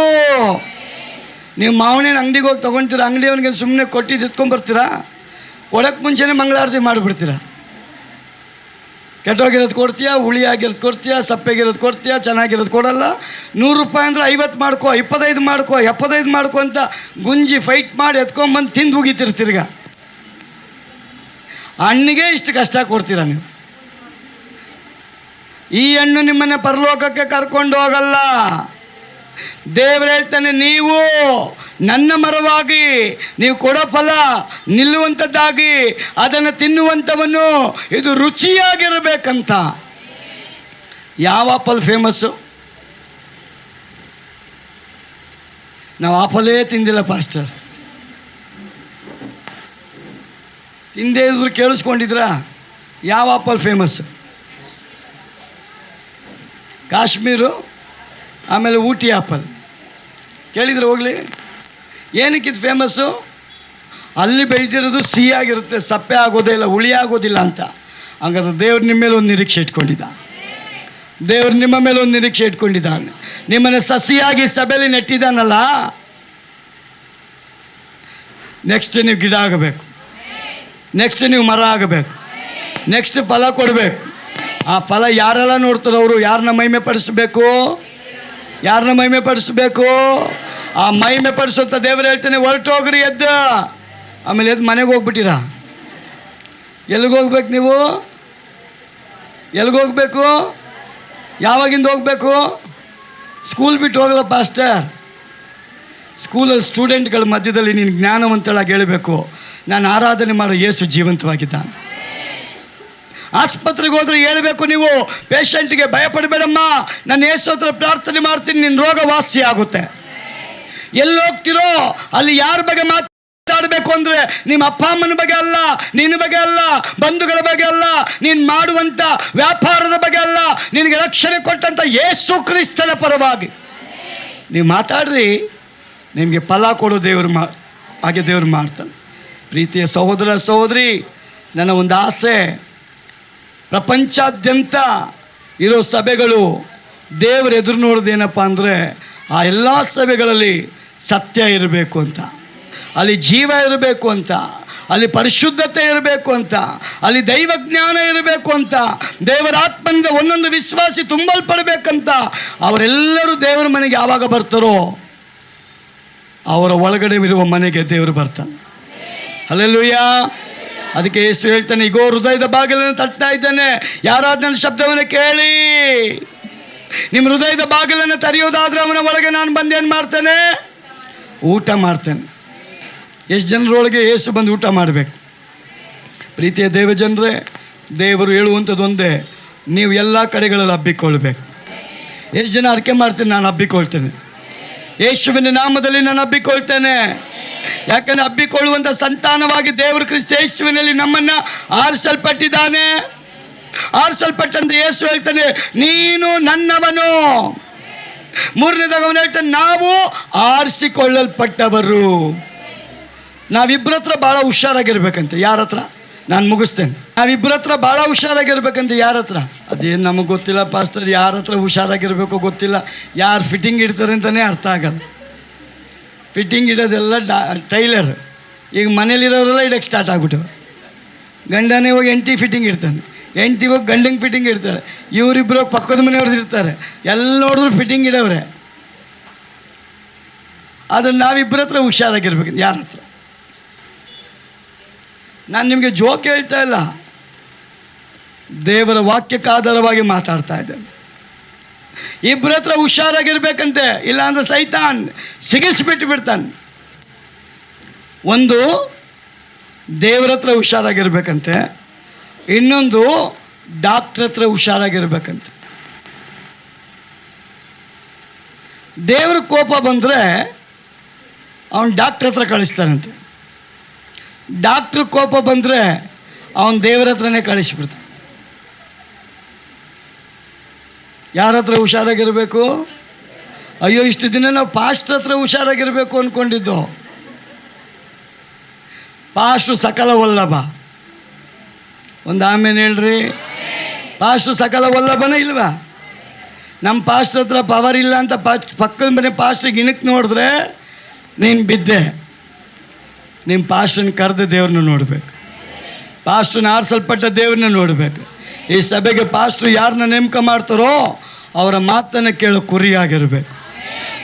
ನೀವು ಮಾವನಿನ ಅಂಗಡಿಗೆ ಹೋಗಿ ತೊಗೊಳ್ತೀರಾ, ಅಂಗಡಿಯವನಿಗೆ ಸುಮ್ಮನೆ ಕೊಟ್ಟಿದ್ದು ಎತ್ಕೊಂಡ್ಬರ್ತೀರಾ? ಕೊಡೋಕ್ಕೆ ಮುಂಚೆನೇ ಮಂಗಳಾರತಿ ಮಾಡಿಬಿಡ್ತೀರಾ. ಕೆಟ್ಟೋಗಿರೋದು ಕೊಡ್ತೀಯಾ, ಹುಳಿಯಾಗಿರೋದು ಕೊಡ್ತೀಯಾ, ಸಪ್ಪೆಗಿರೋದು ಕೊಡ್ತೀಯಾ, ಚೆನ್ನಾಗಿರೋದು ಕೊಡಲ್ಲ. 100 ರೂಪಾಯಿ ಅಂದರೆ 50 ಮಾಡ್ಕೋ, 25 ಮಾಡ್ಕೋ, 75 ಮಾಡ್ಕೋ ಅಂತ ಗುಂಜಿ ಫೈಟ್ ಮಾಡಿ ಎತ್ಕೊಂಬಂದು ತಿಂದು ಹೋಗಿತಿರ್ತೀರ್ಗ. ಹಣ್ಣಿಗೆ ಇಷ್ಟು ಕಷ್ಟ ಕೊಡ್ತೀರಾ ನೀವು. ಈ ಹಣ್ಣು ನಿಮ್ಮನ್ನು ಪರಲೋಕಕ್ಕೆ ಕರ್ಕೊಂಡು ಹೋಗಲ್ಲ. ದೇವರು ಹೇಳ್ತಾನೆ, ನೀವು ನನ್ನ ಮರವಾಗಿ, ನೀವು ಕೊಡೋ ಫಲ ನಿಲ್ಲುವಂಥದ್ದಾಗಿ, ಅದನ್ನು ತಿನ್ನುವಂಥವನು ಇದು ರುಚಿಯಾಗಿರಬೇಕಂತ. ಯಾವ ಆಪಲ್ ಫೇಮಸ್ಸು? ನಾವು ಆಪಲೇ ತಿಂದಿಲ್ಲ ಪಾಸ್ಟರ್. ಹಿಂದೆ ಇದ್ರು ಕೇಳಿಸ್ಕೊಂಡಿದ್ರಾ? ಯಾವ ಆಪಲ್ ಫೇಮಸ್ಸು? ಕಾಶ್ಮೀರು, ಆಮೇಲೆ ಊಟಿ ಆಪಲ್ ಕೇಳಿದರೆ ಹೋಗಲಿ. ಏನಕ್ಕಿದು ಫೇಮಸ್ಸು? ಅಲ್ಲಿ ಬೆಳೆದಿರೋದು ಸಿಹಿಯಾಗಿರುತ್ತೆ, ಸಪ್ಪೆ ಆಗೋದೇ ಇಲ್ಲ, ಹುಳಿ ಆಗೋದಿಲ್ಲ ಅಂತ. ಹಂಗಾದ್ರೆ ದೇವ್ರು ನಿಮ್ಮ ಮೇಲೆ ಒಂದು ನಿರೀಕ್ಷೆ ಇಟ್ಕೊಂಡಿದ್ದ. ದೇವ್ರು ನಿಮ್ಮ ಮೇಲೆ ಒಂದು ನಿರೀಕ್ಷೆ ಇಟ್ಕೊಂಡಿದ್ದಾನೆ. ನಿಮ್ಮನ್ನು ಸಸಿಯಾಗಿ ಸಭೆಯಲ್ಲಿ ನೆಟ್ಟಿದ್ದಾನಲ್ಲ, ನೆಕ್ಸ್ಟ್ ನೀವು ಗಿಡ ಆಗಬೇಕು, ನೆಕ್ಸ್ಟ್ ನೀವು ಮರ ಆಗಬೇಕು, ನೆಕ್ಸ್ಟ್ ಫಲ ಕೊಡಬೇಕು. ಆ ಫಲ ಯಾರೆಲ್ಲ ನೋಡ್ತಾರೋ ಅವರು ಯಾರನ್ನ ಮಹಿಮೆ ಪಡಿಸಬೇಕು? ಯಾರನ್ನ ಮಹಿಮೆ ಪಡಿಸ್ಬೇಕು? ಆ ಮಹಿಮೆ ಪಡಿಸುವಂಥ ದೇವರು ಹೇಳ್ತಾನೆ, ಹೊರಟೋಗ್ರಿ ಎದ್ದು. ಆಮೇಲೆ ಎದ್ದು ಮನೆಗೆ ಹೋಗ್ಬಿಟ್ಟಿರಾ? ಎಲ್ಲಿಗೆ ಹೋಗ್ಬೇಕು ನೀವು? ಎಲ್ಲಿಗೆ ಹೋಗ್ಬೇಕು? ಯಾವಾಗಿಂದ ಹೋಗ್ಬೇಕು? ಸ್ಕೂಲ್ ಬಿಟ್ಟು ಹೋಗಲ್ಲ ಪಾಸ್ಟರ್. ಸ್ಕೂಲಲ್ಲಿ ಸ್ಟೂಡೆಂಟ್ಗಳ ಮಧ್ಯದಲ್ಲಿ ನೀನು ಜ್ಞಾನವಂತಳಾಗಿ ಹೇಳಬೇಕು, ನಾನು ಆರಾಧನೆ ಮಾಡೋ ಯೇಸು ಜೀವಂತವಾಗಿದ್ದಾನೆ. ಆಸ್ಪತ್ರೆಗೆ ಹೋದ್ರೆ ಹೇಳಬೇಕು ನೀವು, ಪೇಷಂಟ್ಗೆ ಭಯಪಡಬೇಡಮ್ಮ, ನಾನು ಯೇಸು ಹತ್ರ ಪ್ರಾರ್ಥನೆ ಮಾಡ್ತೀನಿ, ನಿನ್ನ ರೋಗ ವಾಸಿ ಆಗುತ್ತೆ. ಎಲ್ಲಿ ಹೋಗ್ತಿರೋ ಅಲ್ಲಿ ಯಾರ ಬಗ್ಗೆ ಮಾತಾಡಬೇಕು ಅಂದರೆ ನಿಮ್ಮ ಅಪ್ಪ ಅಮ್ಮನ ಬಗ್ಗೆ ಅಲ್ಲ, ನಿನ್ನ ಬಗ್ಗೆ ಅಲ್ಲ, ಬಂಧುಗಳ ಬಗ್ಗೆ ಅಲ್ಲ, ನೀನು ಮಾಡುವಂಥ ವ್ಯಾಪಾರದ ಬಗ್ಗೆ ಅಲ್ಲ, ನಿನಗೆ ರಕ್ಷಣೆ ಕೊಟ್ಟಂಥ ಯೇಸು ಕ್ರಿಸ್ತನ ಪರವಾಗಿ ನೀವು ಮಾತಾಡ್ರಿ. ನಿಮಗೆ ಫಲ ಕೊಡೋ ದೇವರು ಹಾಗೆ ದೇವರು ಮಾಡ್ತಾನೆ. ಪ್ರೀತಿಯ ಸಹೋದರ ಸಹೋದರಿ, ನನ್ನ ಒಂದು ಆಸೆ, ಪ್ರಪಂಚಾದ್ಯಂತ ಇರೋ ಸಭೆಗಳು ದೇವರು ಎದುರು ನೋಡೋದೇನಪ್ಪ ಅಂದರೆ, ಆ ಎಲ್ಲ ಸಭೆಗಳಲ್ಲಿ ಸತ್ಯ ಇರಬೇಕು ಅಂತ, ಅಲ್ಲಿ ಜೀವ ಇರಬೇಕು ಅಂತ, ಅಲ್ಲಿ ಪರಿಶುದ್ಧತೆ ಇರಬೇಕು ಅಂತ, ಅಲ್ಲಿ ದೈವಜ್ಞಾನ ಇರಬೇಕು ಅಂತ, ದೇವರ ಆತ್ಮನಿಂದ ಒಂದೊಂದು ವಿಶ್ವಾಸಿ ತುಂಬಲ್ಪಡಬೇಕಂತ. ಅವರೆಲ್ಲರೂ ದೇವರ ಮನೆಗೆ ಯಾವಾಗ ಬರ್ತಾರೋ ಅವರ ಒಳಗಡೆ ಇರುವ ಮನೆಗೆ ದೇವರು ಬರ್ತಾನೆ. ಹಲ್ಲೆಲೂಯಾ. ಅದಕ್ಕೆ ಯೇಸು ಹೇಳ್ತಾನೆ, ಇಗೋ ಹೃದಯದ ಬಾಗಿಲನ್ನು ತಟ್ತಾ ಇದ್ದಾನೆ, ಯಾರಾದ ನನ್ನ ಶಬ್ದವನ್ನು ಕೇಳಿ ನಿಮ್ಮ ಹೃದಯದ ಬಾಗಿಲನ್ನು ತೆರೆಯೋದಾದ್ರೆ ಅವನ ಒಳಗೆ ನಾನು ಬಂದು ಏನು ಮಾಡ್ತೇನೆ? ಊಟ ಮಾಡ್ತೇನೆ. ಎಷ್ಟು ಜನರೊಳಗೆ ಯೇಸು ಬಂದು ಊಟ ಮಾಡಬೇಕು? ಪ್ರೀತಿಯ ದೇವ ಜನರೇ, ದೇವರು ಹೇಳುವಂಥದ್ದು ಒಂದೇ, ನೀವು ಎಲ್ಲ ಕಡೆಗಳಲ್ಲಿ ಹಬ್ಬಿಕೊಳ್ಬೇಕು. ಎಷ್ಟು ಜನ ಅರ್ಕೆ ಮಾಡ್ತೀನಿ? ನಾನು ಹಬ್ಬಿಕೊಳ್ತೇನೆ, ಯೇಸುವಿನ ನಾಮದಲ್ಲಿ ನಾನು ಹಬ್ಬಿಕೊಳ್ತೇನೆ. ಯಾಕಂದರೆ ಹಬ್ಬಿಕೊಳ್ಳುವಂಥ ಸಂತಾನವಾಗಿ ದೇವರು ಕ್ರಿಸ್ತ ಯೇಸುವಿನಲ್ಲಿ ನಮ್ಮನ್ನು ಆರಿಸಲ್ಪಟ್ಟಿದ್ದಾನೆ. ಆರಿಸಲ್ಪಟ್ಟಂತ ಯೇಸು ಹೇಳ್ತಾನೆ, ನೀನು ನನ್ನವನು. ಮೂರನೇದಾಗ ಅವನು ಹೇಳ್ತಾನೆ, ನಾವು ಆರಿಸಿಕೊಳ್ಳಲ್ಪಟ್ಟವರು. ನಾವಿಬ್ಬರ ಹತ್ರ ಭಾಳ ಹುಷಾರಾಗಿರ್ಬೇಕಂತೆ. ಯಾರ ಹತ್ರ? ನಾನು ಮುಗಿಸ್ತೇನೆ. ನಾವಿಬ್ಬರ ಹತ್ರ ಭಾಳ ಹುಷಾರಾಗಿರ್ಬೇಕಂತ. ಯಾರ ಹತ್ರ? ಅದೇನು ನಮಗೆ ಗೊತ್ತಿಲ್ಲ ಪಾಸ್ಟರ್, ಯಾರ ಹತ್ರ ಹುಷಾರಾಗಿರ್ಬೇಕೋ ಗೊತ್ತಿಲ್ಲ. ಯಾರು ಫಿಟ್ಟಿಂಗ್ ಇಡ್ತಾರೆ ಅಂತಲೇ ಅರ್ಥ ಆಗಲ್ಲ. ಫಿಟ್ಟಿಂಗ್ ಇಡೋದೆಲ್ಲ ಟೈಲರ್. ಈಗ ಮನೇಲಿರೋರೆಲ್ಲ ಇಡಕ್ಕೆ ಸ್ಟಾರ್ಟ್ ಆಗ್ಬಿಟ್ಟು, ಗಂಡನೇ ಹೋಗಿ ಹೆಂಡತಿ ಫಿಟ್ಟಿಂಗ್ ಇಡ್ತಾನೆ, ಹೆಂಡತಿ ಹೋಗಿ ಗಂಡಂಗೆ ಫಿಟ್ಟಿಂಗ್ ಇಡ್ತಾಳೆ, ಇವರಿಬ್ಬರು ಪಕ್ಕದ ಮನೆಯವ್ರದ್ದು ಇರ್ತಾರೆ, ಎಲ್ಲ ನೋಡಿದ್ರು ಫಿಟ್ಟಿಂಗ್ ಇಡೋರೆ. ಅದನ್ನು ನಾವಿಬ್ಬರ ಹತ್ರ ಹುಷಾರಾಗಿರ್ಬೇಕು. ಯಾರ ಹತ್ರ? ನಾನು ನಿಮಗೆ ಜೋಕ್ ಹೇಳ್ತಾ ಇಲ್ಲ, ದೇವರ ವಾಕ್ಯಕ್ಕೆ ಆಧಾರವಾಗಿ ಮಾತಾಡ್ತಾ ಇದ್ದೇನೆ. ಇಬ್ಬರ ಹತ್ರ ಹುಷಾರಾಗಿರ್ಬೇಕಂತೆ, ಇಲ್ಲಾಂದ್ರೆ ಸೈತಾನ್ ಸಿಗಿಸ್ಬಿಟ್ಟು ಬಿಡ್ತಾನೆ. ಒಂದು ದೇವರ ಹತ್ರ ಹುಷಾರಾಗಿರ್ಬೇಕಂತೆ, ಇನ್ನೊಂದು ಡಾಕ್ಟ್ರ್ ಹತ್ರ ಹುಷಾರಾಗಿರ್ಬೇಕಂತೆ. ದೇವ್ರ ಕೋಪ ಬಂದರೆ ಅವನು ಡಾಕ್ಟ್ರ್ ಹತ್ರ ಕಳಿಸ್ತಾನಂತೆ. ಡಾಕ್ಟ್ರ್ ಕೋಪ ಬಂದರೆ ಅವನು ದೇವರ ಹತ್ರನೇ ಕಳಿಸ್ಬಿಡ್ತಾನೆ. ಯಾರ ಹತ್ರ ಹುಷಾರಾಗಿರಬೇಕು? ಅಯ್ಯೋ, ಇಷ್ಟು ದಿನ ನಾವು ಪಾಸ್ಟ್ರ್ ಹತ್ರ ಹುಷಾರಾಗಿರಬೇಕು ಅಂದ್ಕೊಂಡಿದ್ದು. ಪಾಸ್ಟ್ರು ಸಕಲ ವಲ್ಲಭ. ಒಂದು ಆಮೇಲೆ ಹೇಳ್ರಿ, ಪಾಸ್ಟ್ರು ಸಕಲ ವಲ್ಲಭನ ಇಲ್ವಾ? ನಮ್ಮ ಪಾಸ್ಟ್ರ್ ಹತ್ರ ಪವರ್ ಇಲ್ಲ ಅಂತ ಪಕ್ಕದ ಮನೆ ಪಾಸ್ಟ್ರಿಗೆ ಇಣಕ್ಕೆ ನೋಡಿದ್ರೆ ನೀನು ಬಿದ್ದೆ. ನಿಮ್ಮ ಪಾಸ್ಟ್ರನ್ನ ಕರೆದು ದೇವ್ರನ್ನ ನೋಡಬೇಕು. ಪಾಸ್ಟ್ರನ್ನ ಆರಿಸಲ್ಪಟ್ಟ ದೇವ್ರನ್ನ ನೋಡಬೇಕು. ಈ ಸಭೆಗೆ ಪಾಸ್ಟ್ರು ಯಾರನ್ನ ನೇಮಕ ಮಾಡ್ತಾರೋ ಅವರ ಮಾತನ್ನು ಕೇಳೋ ಕುರಿಯಾಗಿರಬೇಕು.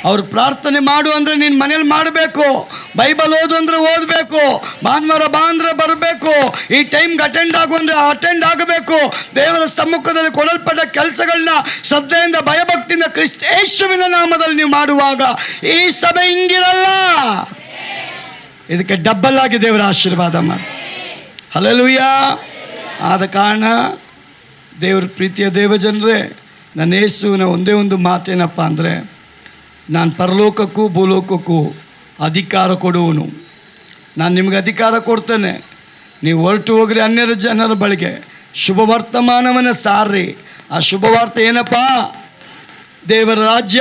ಅವ್ರು ಪ್ರಾರ್ಥನೆ ಮಾಡು ಅಂದರೆ ನೀನು ಮನೇಲಿ ಮಾಡಬೇಕು. ಬೈಬಲ್ ಓದು ಅಂದರೆ ಓದಬೇಕು. ಭಾನುವಾರ ಬಾ ಅಂದರೆ ಬರಬೇಕು. ಈ ಟೈಮ್ಗೆ ಅಟೆಂಡ್ ಆಗಬೇಕು. ದೇವರ ಸಮ್ಮುಖದಲ್ಲಿ ಕೊಡಲ್ಪಟ್ಟ ಕೆಲಸಗಳನ್ನ ಶ್ರದ್ಧೆಯಿಂದ ಭಯಭಕ್ತಿಯಿಂದ ಕ್ರಿಸ್ತ ಯೇಸುವಿನ ನಾಮದಲ್ಲಿ ನೀವು ಮಾಡುವಾಗ ಈ ಸಭೆ ಹಿಂಗಿರಲ್ಲ. ಇದಕ್ಕೆ ಡಬ್ಬಲ್ ಆಗಿ ದೇವರ ಆಶೀರ್ವಾದ ಮಾಡಿ. ಹಲ್ಲೆಲೂಯಾ. ಆದ ಕಾರಣ ದೇವರ ಪ್ರೀತಿಯ ದೇವಜನರೇ, ನನ್ನ ಯೇಸುವಿನ ಒಂದೇ ಒಂದು ಮಾತೇನಪ್ಪ ಅಂದರೆ, ನಾನು ಪರಲೋಕಕ್ಕೂ ಭೂಲೋಕಕ್ಕೂ ಅಧಿಕಾರ ಕೊಡುವನು. ನಾನು ನಿಮಗೆ ಅಧಿಕಾರ ಕೊಡ್ತೇನೆ. ನೀವು ಹೊರಟು ಹೋಗ್ರಿ, ಅನ್ಯರ ಜನರ ಬಳಿಗೆ ಶುಭ ವರ್ತಮಾನವನ್ನು ಸಾರ್ರಿ. ಆ ಶುಭವಾರ್ತೆ ಏನಪ್ಪ? ದೇವರ ರಾಜ್ಯ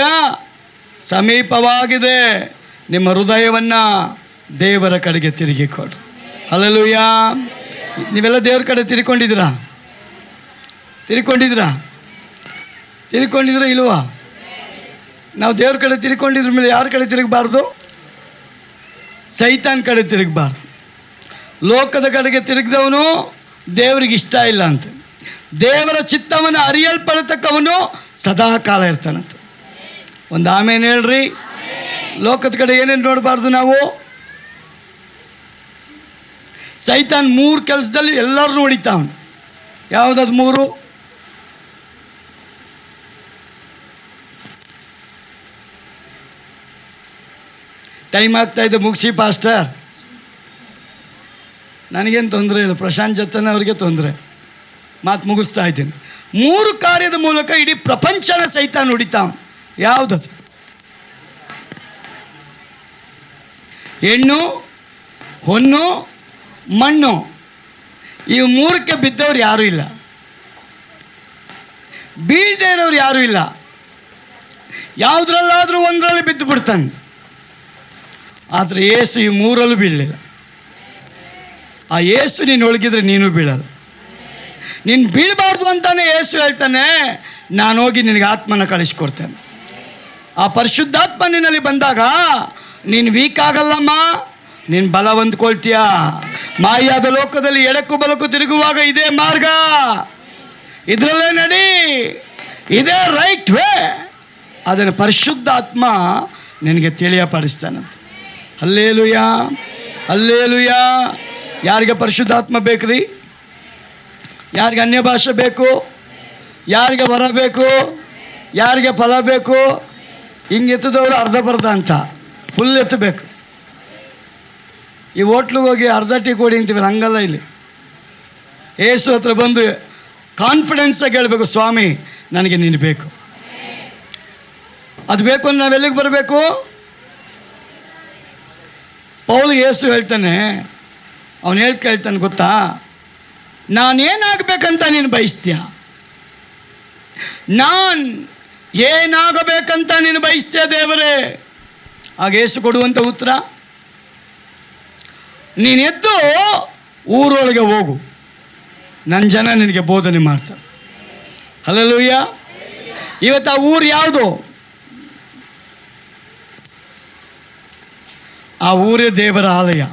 ಸಮೀಪವಾಗಿದೆ. ನಿಮ್ಮ ಹೃದಯವನ್ನು ದೇವರ ಕಡೆಗೆ ತಿರುಗಿ ಕೊಡು. ಹಲ್ಲೆಲೂಯಾ. ನೀವೆಲ್ಲ ದೇವ್ರ ಕಡೆ ತಿರ್ಕೊಂಡಿದ್ದೀರಾ ಇಲ್ವಾ? ನಾವು ದೇವ್ರ ಕಡೆ ತಿರ್ಕೊಂಡಿದ್ರ ಮೇಲೆ ಯಾರ ಕಡೆ ತಿರುಗಬಾರ್ದು? ಸೈತಾನ್ ಕಡೆ ತಿರುಗಬಾರ್ದು. ಲೋಕದ ಕಡೆಗೆ ತಿರುಗಿದವನು ದೇವರಿಗೆ ಇಷ್ಟ ಇಲ್ಲ ಅಂತ. ದೇವರ ಚಿತ್ತವನ್ನು ಅರಿಯಲ್ಪಡತಕ್ಕವನು ಸದಾ ಕಾಲ ಇರ್ತಾನಂತ. ಒಂದು ಆಮೇಲೆ ಹೇಳ್ರಿ. ಲೋಕದ ಕಡೆ ಏನೇನು ನೋಡಬಾರ್ದು ನಾವು? ಸೈತಾನ್ 3 ಕೆಲಸದಲ್ಲಿ ಎಲ್ಲರೂ ನೋಡಿತಾವನು. ಯಾವುದದು 3? ಟೈಮ್ ಆಗ್ತಾಯಿದೆ, ಮುಗಿಸಿ ಪಾಸ್ಟರ್. ನನಗೇನು ತೊಂದರೆ ಇಲ್ಲ, ಪ್ರಶಾಂತ್ ಜತನ ಅವ್ರಿಗೆ ತೊಂದರೆ. ಮಾತು ಮುಗಿಸ್ತಾ ಇದ್ದೀನಿ. 3 ಕಾರ್ಯದ ಮೂಲಕ ಇಡೀ ಪ್ರಪಂಚನ ಸೈತಾನ್ ಹೊಡಿತಾವನು. ಯಾವುದದು? ಹೆಣ್ಣು, ಹೊನ್ನು, ಮಣ್ಣು. ಈ 3ಕ್ಕೆ ಬಿದ್ದವ್ರು ಯಾರೂ ಇಲ್ಲ, ಬೀಳದೇ ಇರೋರು ಯಾರೂ ಇಲ್ಲ. ಯಾವುದ್ರಲ್ಲಾದರೂ ಒಂದರಲ್ಲಿ ಬಿದ್ದು ಬಿಡ್ತಾನೆ. ಆದರೆ ಯೇಸು ಈ 3ರಲ್ಲೂ ಬೀಳಲಿಲ್ಲ. ಆ ಯೇಸು ನೀನು ಒಳಗಿದ್ರೆ ನೀನು ಬೀಳಲ್ಲ. ನೀನು ಬೀಳಬಾರ್ದು ಅಂತಾನೆ ಯೇಸು ಹೇಳ್ತಾನೆ, ನಾನು ಹೋಗಿ ನಿನಗೆ ಆತ್ಮನ ಕಳಿಸ್ಕೊಡ್ತೇನೆ. ಆ ಪರಿಶುದ್ಧಾತ್ಮ ನಿನ್ನಲ್ಲಿ ಬಂದಾಗ ನೀನು ವೀಕ್ ಆಗಲ್ಲಮ್ಮ, ನೀನು ಬಲ ಹೊಂದ್ಕೊಳ್ತೀಯ. ಮಾಯಾದ ಲೋಕದಲ್ಲಿ ಎಡಕ್ಕೂ ಬಲಕ್ಕೂ ತಿರುಗುವಾಗ ಇದೇ ಮಾರ್ಗ, ಇದರಲ್ಲೇ ನಡಿ, ಇದೇ ರೈಟ್ ವೇ. ಅದನ್ನು ಪರಿಶುದ್ಧಾತ್ಮ ನಿನಗೆ ತಿಳಿಯಪಡಿಸ್ತಾನಂತೆ. Hallelujah, hallelujah. ಯಾರಿಗೆ ಪರಿಶುದ್ಧಾತ್ಮ ಬೇಕ್ರಿ? ಯಾರಿಗೆ ಅನ್ಯ ಭಾಷೆ ಬೇಕು? ಯಾರಿಗೆ ವರ ಬೇಕು? ಯಾರಿಗೆ ಫಲ ಬೇಕು? ಹಿಂಗೆ ಎತ್ತದವರು ಅರ್ಧ ಬರ್ಧ ಅಂತ ಫುಲ್ ಎತ್ತಬೇಕು. ಈ ಹೋಟ್ಲಿಗೆ ಹೋಗಿ ಅರ್ಧ ಟೀ ಕೊಡಿ ಅಂತೀವಿ, ಹಂಗಲ್ಲ. ಇಲ್ಲಿ ಏಸು ಹತ್ರ ಬಂದು ಕಾನ್ಫಿಡೆನ್ಸಾಗಿ ಹೇಳ್ಬೇಕು, ಸ್ವಾಮಿ ನನಗೆ ನೀನು ಬೇಕು. ಅದು ಬೇಕು ಅಂದ್ರೆ ನಾವೆಲ್ಲಿಗೆ ಬರಬೇಕು? ಪೌಲ್ ಯೇಸು ಹೇಳ್ತಾನೆ, ಅವನು ಹೇಳ್ತಾನೆ ಗೊತ್ತಾ, ನಾನೇನಾಗಬೇಕಂತ ನೀನು ಬಯಸ್ತೀಯ? ನಾನು ಏನಾಗಬೇಕಂತ ನೀನು ಬಯಸ್ತೀಯ ದೇವರೇ? ಆಗ ಯೇಸು ಕೊಡುವಂಥ ಉತ್ತರ, ನೀನೆದ್ದು ಊರೊಳಗೆ ಹೋಗು, ನನ್ನ ಜನ ನಿನಗೆ ಬೋಧನೆ ಮಾಡ್ತಾರೆ. ಹಲ್ಲೆಲೂಯಾ. ಇವತ್ತು ಆ ಊರು ಯಾವುದು? ಆ ಊರೇ ದೇವರ ಆಲಯ.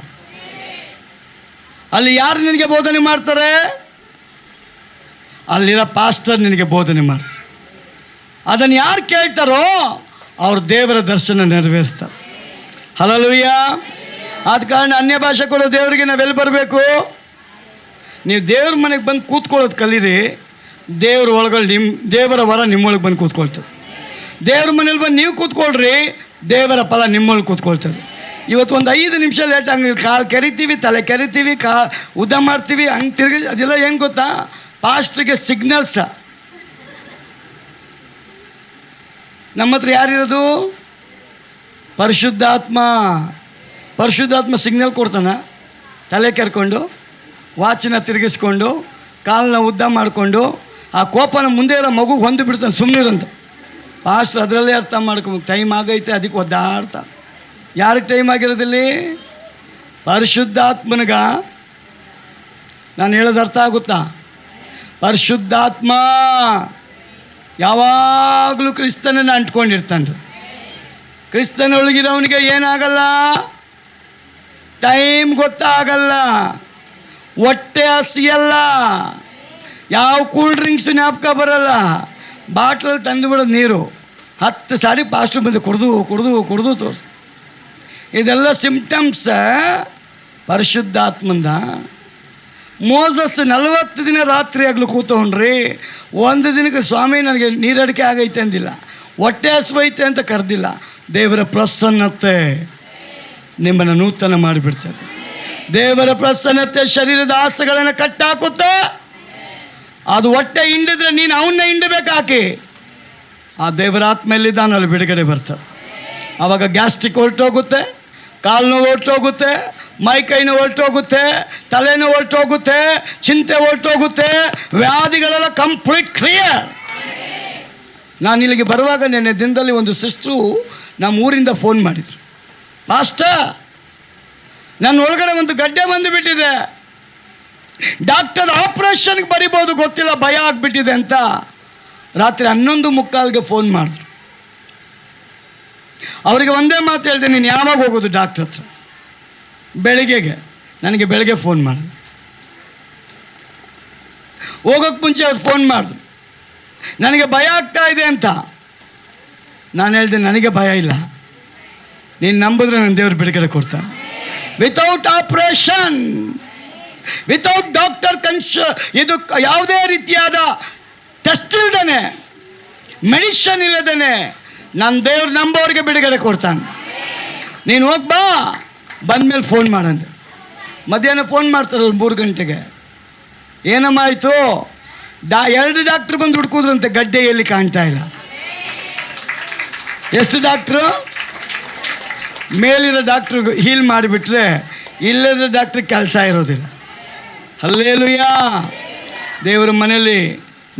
ಅಲ್ಲಿ ಯಾರು ನಿನಗೆ ಬೋಧನೆ ಮಾಡ್ತಾರೆ? ಅಲ್ಲಿರೋ ಪಾಸ್ಟರ್ ನಿನಗೆ ಬೋಧನೆ ಮಾಡ್ತಾರೆ. ಅದನ್ನು ಯಾರು ಕೇಳ್ತಾರೋ ಅವ್ರು ದೇವರ ದರ್ಶನ ನೆರವೇರಿಸ್ತಾರೆ. ಹಲ್ಲೆಲೂಯಾ. ಆದ ಕಾರಣ ಅನ್ಯ ಭಾಷೆ ಕೊಡೋ ದೇವರಿಗೆ ನಾವೆಲ್ಲಿ ಬರಬೇಕು? ನೀವು ದೇವ್ರ ಮನೆಗೆ ಬಂದು ಕೂತ್ಕೊಳ್ಳೋದು ಕಲೀರಿ. ದೇವ್ರ ಒಳಗಡೆ ದೇವರ ವರ ನಿಮ್ಮೊಳಗೆ ಬಂದು ಕೂತ್ಕೊಳ್ತದೆ. ದೇವ್ರ ಮನೇಲಿ ಬಂದು ನೀವು ಕೂತ್ಕೊಳ್ರಿ, ದೇವರ ಫಲ ನಿಮ್ಮೊಳಗೆ ಕೂತ್ಕೊಳ್ತದೆ. ಇವತ್ತು ಒಂದು 5 ನಿಮಿಷ ಲೇಟ್ ಹಂಗೆ ಕಾಲು ಕೆರಿತೀವಿ, ತಲೆ ಕೆರಿತೀವಿ, ಉದ್ದ ಮಾಡ್ತೀವಿ, ಹಂಗೆ ತಿರುಗಿ. ಅದೆಲ್ಲ ಏನು ಗೊತ್ತಾ? ಪಾಸ್ಟ್ರಿಗೆ ಸಿಗ್ನಲ್ಸ. ನಮ್ಮ ಹತ್ರ ಯಾರಿರೋದು? ಪರಿಶುದ್ಧಾತ್ಮ ಸಿಗ್ನಲ್ ಕೊಡ್ತಾನ, ತಲೆ ಕೆರ್ಕೊಂಡು ವಾಚಿನ ತಿರುಗಿಸ್ಕೊಂಡು ಕಾಲನ್ನ ಉದ್ದ ಮಾಡಿಕೊಂಡು ಆ ಕೋಪನ ಮುಂದೆ ಇರೋ ಮಗುಗೆ ಹೊಂದು ಬಿಡ್ತಾನೆ, ಸುಮ್ಮನಿರಂತ. ಪಾಸ್ಟ್ರ್ ಅದರಲ್ಲೇ ಅರ್ಥ ಮಾಡ್ಕೊಂಡು ಟೈಮ್ ಆಗೈತೆ ಅದಕ್ಕೆ ಒದ್ದಾಡ್ತಾ. ಯಾರಿಗೆ ಟೈಮ್ ಆಗಿರೋದಿಲ್ಲಿ? ಪರಿಶುದ್ಧಾತ್ಮನಿಗ. ನಾನು ಹೇಳೋದು ಅರ್ಥ ಆಗುತ್ತಾ? ಪರಿಶುದ್ಧಾತ್ಮ ಯಾವಾಗಲೂ ಕ್ರಿಸ್ತನನ್ನು ಅಂಟ್ಕೊಂಡಿರ್ತಾನೆ. ಕ್ರಿಸ್ತನೊಳಗಿರೋವನಿಗೆ ಏನಾಗಲ್ಲ, ಟೈಮ್ ಗೊತ್ತಾಗಲ್ಲ, ಹೊಟ್ಟೆ ಹಸಿಯಲ್ಲ, ಯಾವ ಕೂಲ್ ಡ್ರಿಂಕ್ಸ್ ಜ್ಞಾಪಕ ಬರಲ್ಲ, ಬಾಟ್ಲಲ್ಲಿ ತಂದುಬಿಡೋದು ನೀರು 10 ಸಾರಿ ಪಾಸ್ಟ್ರು ಬಂದು ಕುಡ್ದು ತೋರು. ಇದೆಲ್ಲ ಸಿಂಪ್ಟಮ್ಸ್ ಪರಿಶುದ್ಧಾತ್ಮಂದ. ಮೋಸಸ್ 40 ದಿನ ರಾತ್ರಿ ಆಗಲು ಕೂತ್ಕೊಂಡ್ರಿ, ಒಂದು ದಿನಕ್ಕೆ ಸ್ವಾಮಿ ನನಗೆ ನೀರಡಿಕೆ ಆಗೈತೆ ಅಂದಿಲ್ಲ, ಹೊಟ್ಟೆ ಹಸುವೈತೆ ಅಂತ ಕರೆದಿಲ್ಲ. ದೇವರ ಪ್ರಸನ್ನತೆ ನಿಮ್ಮನ್ನು ನೂತನ ಮಾಡಿಬಿಡ್ತದೆ. ದೇವರ ಪ್ರಸನ್ನತೆ ಶರೀರದ ಆಸೆಗಳನ್ನು ಕಟ್ಟಾಕುತ್ತೆ. ಅದು ಹೊಟ್ಟೆ ಹಿಂಡಿದ್ರೆ ನೀನು ಅವನ್ನ ಹಿಂಡಬೇಕಾಕಿ. ಆ ದೇವರ ಆತ್ಮೆಯಲ್ಲಿದ್ದಾನೆ, ಅಲ್ಲಿ ಬಿಡುಗಡೆ ಬರ್ತದೆ. ಆವಾಗ ಗ್ಯಾಸ್ಟ್ರಿಕ್ ಹೊರಟೋಗುತ್ತೆ, ಕಾಲು ನೋವು ಹೊರಟೋಗುತ್ತೆ, ಮೈಕೈ ನೋವು ಹೊರಟೋಗುತ್ತೆ, ತಲೆನೋವು ಹೊರಟೋಗುತ್ತೆ, ಚಿಂತೆ ಹೊರಟೋಗುತ್ತೆ, ವ್ಯಾಧಿಗಳೆಲ್ಲ ಕಂಪ್ಲೀಟ್ ಕ್ಲಿಯರ್. ನಾನು ಇಲ್ಲಿಗೆ ಬರುವಾಗ ನೆನ್ನೆ ದಿನದಲ್ಲಿ ಒಂದು ಸಿಸ್ಟ್ರು ನಮ್ಮ ಊರಿಂದ ಫೋನ್ ಮಾಡಿದರು, ಪಾಸ್ಟರ್ ನನ್ನ ಒಳಗಡೆ ಒಂದು ಗಡ್ಡೆ ಬಂದುಬಿಟ್ಟಿದೆ, ಡಾಕ್ಟರ್ ಆಪ್ರೇಷನ್ಗೆ ಬರಿಬೋದು ಗೊತ್ತಿಲ್ಲ, ಭಯ ಆಗಿಬಿಟ್ಟಿದೆ ಅಂತ. ರಾತ್ರಿ 11:45ಗೆ ಫೋನ್ ಮಾಡಿದ್ರು. ಅವರಿಗೆ ಒಂದೇ ಮಾತು ಹೇಳಿದೆ, ನೀನು ಯಾವಾಗ ಹೋಗೋದು ಡಾಕ್ಟ್ರ್ ಹತ್ರ? ಬೆಳಿಗ್ಗೆಗೆ. ನನಗೆ ಬೆಳಗ್ಗೆ ಫೋನ್ ಮಾಡಿದ್ರು. ಹೋಗೋಕ್ಕೆ ಮುಂಚೆ ಅವ್ರು ಫೋನ್ ಮಾಡಿದ್ರು, ನನಗೆ ಭಯ ಆಗ್ತಾ ಇದೆ ಅಂತ. ನಾನು ಹೇಳಿದೆ, ನನಗೆ ಭಯ ಇಲ್ಲ, ನೀನು ನಂಬಿದ್ರೆ ನನ್ನ ದೇವ್ರು ಬಿಡುಗಡೆ ಕೊಡ್ತಾನೆ. ವಿತೌಟ್ ಆಪ್ರೇಷನ್, ವಿತೌಟ್ ಡಾಕ್ಟರ್ ಇದು ಯಾವುದೇ ರೀತಿಯಾದ ಟೆಸ್ಟ್ ಇಲ್ಲದೇನೆ, ಮೆಡಿಷನ್ ಇಲ್ಲದೇನೆ ನನ್ನ ದೇವ್ರು ನಂಬೋರಿಗೆ ಬಿಡುಗಡೆ ಕೊಡ್ತಾನೆ. ನೀನು ಹೋಗ್ಬಾ, ಬಂದಮೇಲೆ ಫೋನ್ ಮಾಡಂದೆ. ಮಧ್ಯಾಹ್ನ ಫೋನ್ ಮಾಡ್ತಾರೆ 3 ಗಂಟೆಗೆ. ಏನಮ್ಮ ಆಯಿತು? 2 ಡಾಕ್ಟ್ರು ಬಂದು ಹುಡ್ಕೋದ್ರಂತೆ, ಗಡ್ಡೆ ಎಲ್ಲಿ ಕಾಣ್ತಾ ಇಲ್ಲ. ಎಷ್ಟು ಡಾಕ್ಟ್ರು? ಮೇಲಿರೋ ಡಾಕ್ಟ್ರು ಹೀಲ್ ಮಾಡಿಬಿಟ್ರೆ ಇಲ್ಲದ ಡಾಕ್ಟ್ರಿಗೆ ಕೆಲಸ ಇರೋದಿಲ್ಲ. ಹಲ್ಲೇಲೂಯಾ. ದೇವರ ಮನೆಯಲ್ಲಿ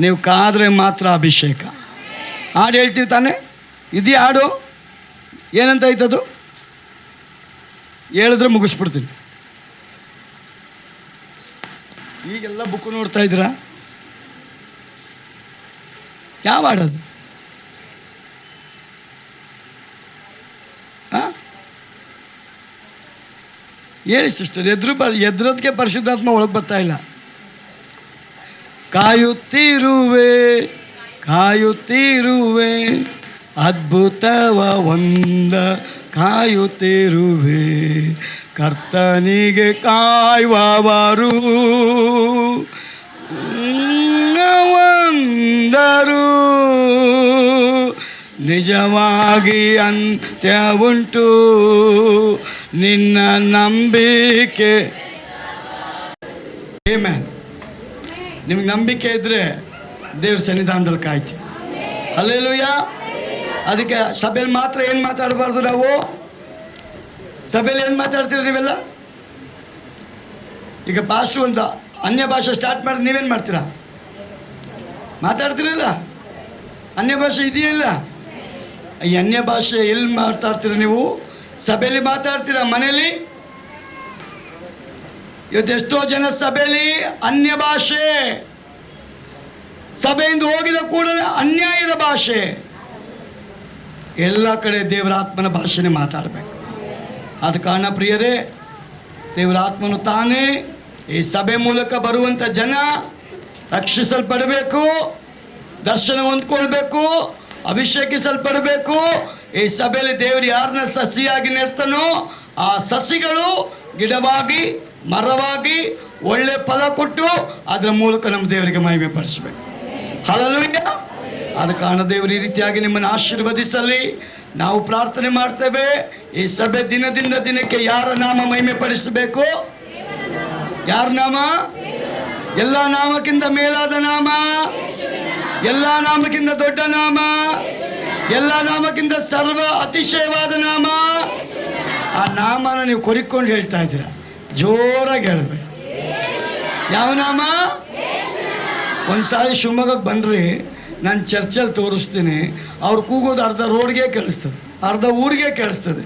ನೀವು ಕಾದರೆ ಮಾತ್ರ ಅಭಿಷೇಕ. ಹಾಡು ಹೇಳ್ತೀವಿ ತಾನೆ? ಇದೆಯಾ ಹಾಡು? ಏನಂತ ಆಯ್ತದು? ಹೇಳಿದ್ರೆ ಮುಗಿಸ್ಬಿಡ್ತೀನಿ. ಈಗೆಲ್ಲ ಬುಕ್ ನೋಡ್ತಾ ಇದ್ದೀರಾ? ಯಾವ ಹಾಡದು? ಹೇಳಿ ಸಿಸ್ಟರ್, ಎದ್ರದ್ಗೆ ಪರಿಶುದ್ಧಾತ್ಮ ಒಳಗೆ ಬರ್ತಾ ಇಲ್ಲ. ಕಾಯುತ್ತಿರುವೆ ಅದ್ಭುತವ ಒಂದ ಕಾಯುತ್ತಿರುವೆ, ಕರ್ತನಿಗೆ ಕಾಯುವವರು ಒಂದರು, ನಿಜವಾಗಿ ಅಂತ್ಯ ಉಂಟು ನಿನ್ನ ನಂಬಿಕೆ. ಆಮೆನ್. ನಿಮ್ಗೆ ನಂಬಿಕೆ ಇದ್ದರೆ ದೇವ್ರ ಸನ್ನಿಧಾನದಲ್ಲಿ ಕಾಯ್ತಿ. ಹಲ್ಲೇಲೂಯಾ. ಅದಕ್ಕೆ ಸಭೆಯಲ್ಲಿ ಮಾತ್ರ ಏನು ಮಾತಾಡಬಾರ್ದು ನಾವು? ಸಭೆಯಲ್ಲಿ ಏನು ಮಾತಾಡ್ತೀರಿ ನೀವೆಲ್ಲ? ಈಗ ಪಾಸ್ಟ್ರು ಒಂದು ಅನ್ಯ ಭಾಷೆ ಸ್ಟಾರ್ಟ್ ಮಾಡಿದ್ರೆ ನೀವೇನು ಮಾಡ್ತೀರಾ? ಮಾತಾಡ್ತೀರಲ್ಲ? ಅನ್ಯ ಭಾಷೆ ಇದೆಯಲ್ಲ? ಈ ಅನ್ಯ ಭಾಷೆ ಎಲ್ಲಿ ಮಾತಾಡ್ತೀರ ನೀವು? ಸಭೆಯಲ್ಲಿ ಮಾತಾಡ್ತೀರ, ಮನೇಲಿ? ಇವತ್ತು ಎಷ್ಟೋ ಜನ ಸಭೆಯಲ್ಲಿ ಅನ್ಯ ಭಾಷೆ, ಸಭೆಯಿಂದ ಹೋಗಿದ ಕೂಡಲೇ ಅನ್ಯಾಯದ ಭಾಷೆ. ಎಲ್ಲ ಕಡೆ ದೇವರ ಆತ್ಮನ ಭಾಷೆನೇ ಮಾತಾಡಬೇಕು. ಆದ ಕಾರಣ ಪ್ರಿಯರೇ, ದೇವರ ಆತ್ಮನು ತಾನೇ ಈ ಸಭೆ ಮೂಲಕ ಬರುವಂಥ ಜನ ರಕ್ಷಿಸಲ್ಪಡಬೇಕು, ದರ್ಶನ ಹೊಂದ್ಕೊಳ್ಬೇಕು, ಅಭಿಷೇಕಿಸಲ್ಪಡಬೇಕು. ಈ ಸಭೆಯಲ್ಲಿ ದೇವರು ಯಾರನ್ನ ಸಸಿಯಾಗಿ ನೆಡ್ತಾನೋ ಆ ಸಸಿಗಳು ಗಿಡವಾಗಿ ಮರವಾಗಿ ಒಳ್ಳೆ ಫಲ ಕೊಟ್ಟು ಅದರ ಮೂಲಕ ನಮ್ಮ ದೇವರಿಗೆ ಮಹಿಮೆ ಪಡಿಸಬೇಕು. ಹಲ್ಲೆಲೂಯಾ. ಆದ ಕಾರಣ ದೇವರು ಈ ರೀತಿಯಾಗಿ ನಿಮ್ಮನ್ನು ಆಶೀರ್ವದಿಸಲಿ. ನಾವು ಪ್ರಾರ್ಥನೆ ಮಾಡ್ತೇವೆ. ಈ ಸಭೆ ದಿನದಿಂದ ದಿನಕ್ಕೆ ಯಾರ ನಾಮ ಮಹಿಮೆ ಪಡಿಸಬೇಕು? ಯಾರ ನಾಮ? ಎಲ್ಲ ನಾಮಕ್ಕಿಂತ ಮೇಲಾದ ನಾಮ, ಎಲ್ಲ ನಾಮಕ್ಕಿಂತ ದೊಡ್ಡ ನಾಮ ಎಲ್ಲ ನಾಮಕ್ಕಿಂತ ಸರ್ವ ಅತಿಶಯವಾದ ನಾಮ. ಆ ನಾಮನ ನೀವು ಕೊರಿಕೊಂಡು ಹೇಳ್ತಾ ಇದ್ದೀರ, ಜೋರಾಗಿ ಹೇಳ್ಬೇಕು. ಯಾವ ನಾಮ? ಒಂದ್ಸಾರಿ ಶಿವಮೊಗ್ಗಕ್ಕೆ ಬನ್ರಿ, ನಾನು ಚರ್ಚಲ್ಲಿ ತೋರಿಸ್ತೀನಿ. ಅವ್ರು ಕೂಗೋದು ಅರ್ಧ ರೋಡ್ಗೆ ಕೇಳಿಸ್ತದೆ, ಅರ್ಧ ಊರಿಗೆ ಕೇಳಿಸ್ತದೆ.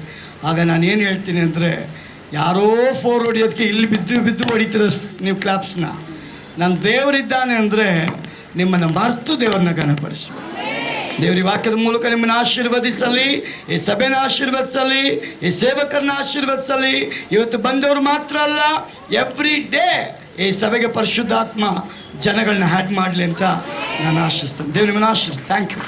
ಆಗ ನಾನು ಏನು ಹೇಳ್ತೀನಿ ಅಂದರೆ, ಯಾರೋ ಫೋರ್ ಹೊಡಿಯೋದಕ್ಕೆ ಇಲ್ಲಿ ಬಿದ್ದು ಹೊಡಿತೀರ ನೀವು ಕ್ಲಾಪ್ಸ್ನ. ನನ್ನ ದೇವರಿದ್ದಾನೆ ಅಂದರೆ ನಿಮ್ಮನ್ನು ಮರೆತು ದೇವ್ರನ್ನ ಗಣಪಡಿಸಿ. ದೇವ್ರ ವಾಕ್ಯದ ಮೂಲಕ ನಿಮ್ಮನ್ನು ಆಶೀರ್ವದಿಸಲಿ, ಈ ಸಭೆನ ಆಶೀರ್ವದಿಸಲಿ, ಈ ಸೇವಕರನ್ನ ಆಶೀರ್ವದಿಸಲಿ. ಇವತ್ತು ಬಂದವರು ಮಾತ್ರ ಅಲ್ಲ, ಎವ್ರಿ ಡೇ ಈ ಸಭೆಗೆ ಪರಿಶುದ್ಧಾತ್ಮ ಜನಗಳನ್ನ ಹ್ಯಾಡ್ ಮಾಡಲಿ ಅಂತ ನಾನು ಆಶಿಸ್ತೇನೆ. ದೇವ್ರ ನಿಮ್ಮನ್ನು ಆಶೀರ್ವದಿಸಿ. Thank you.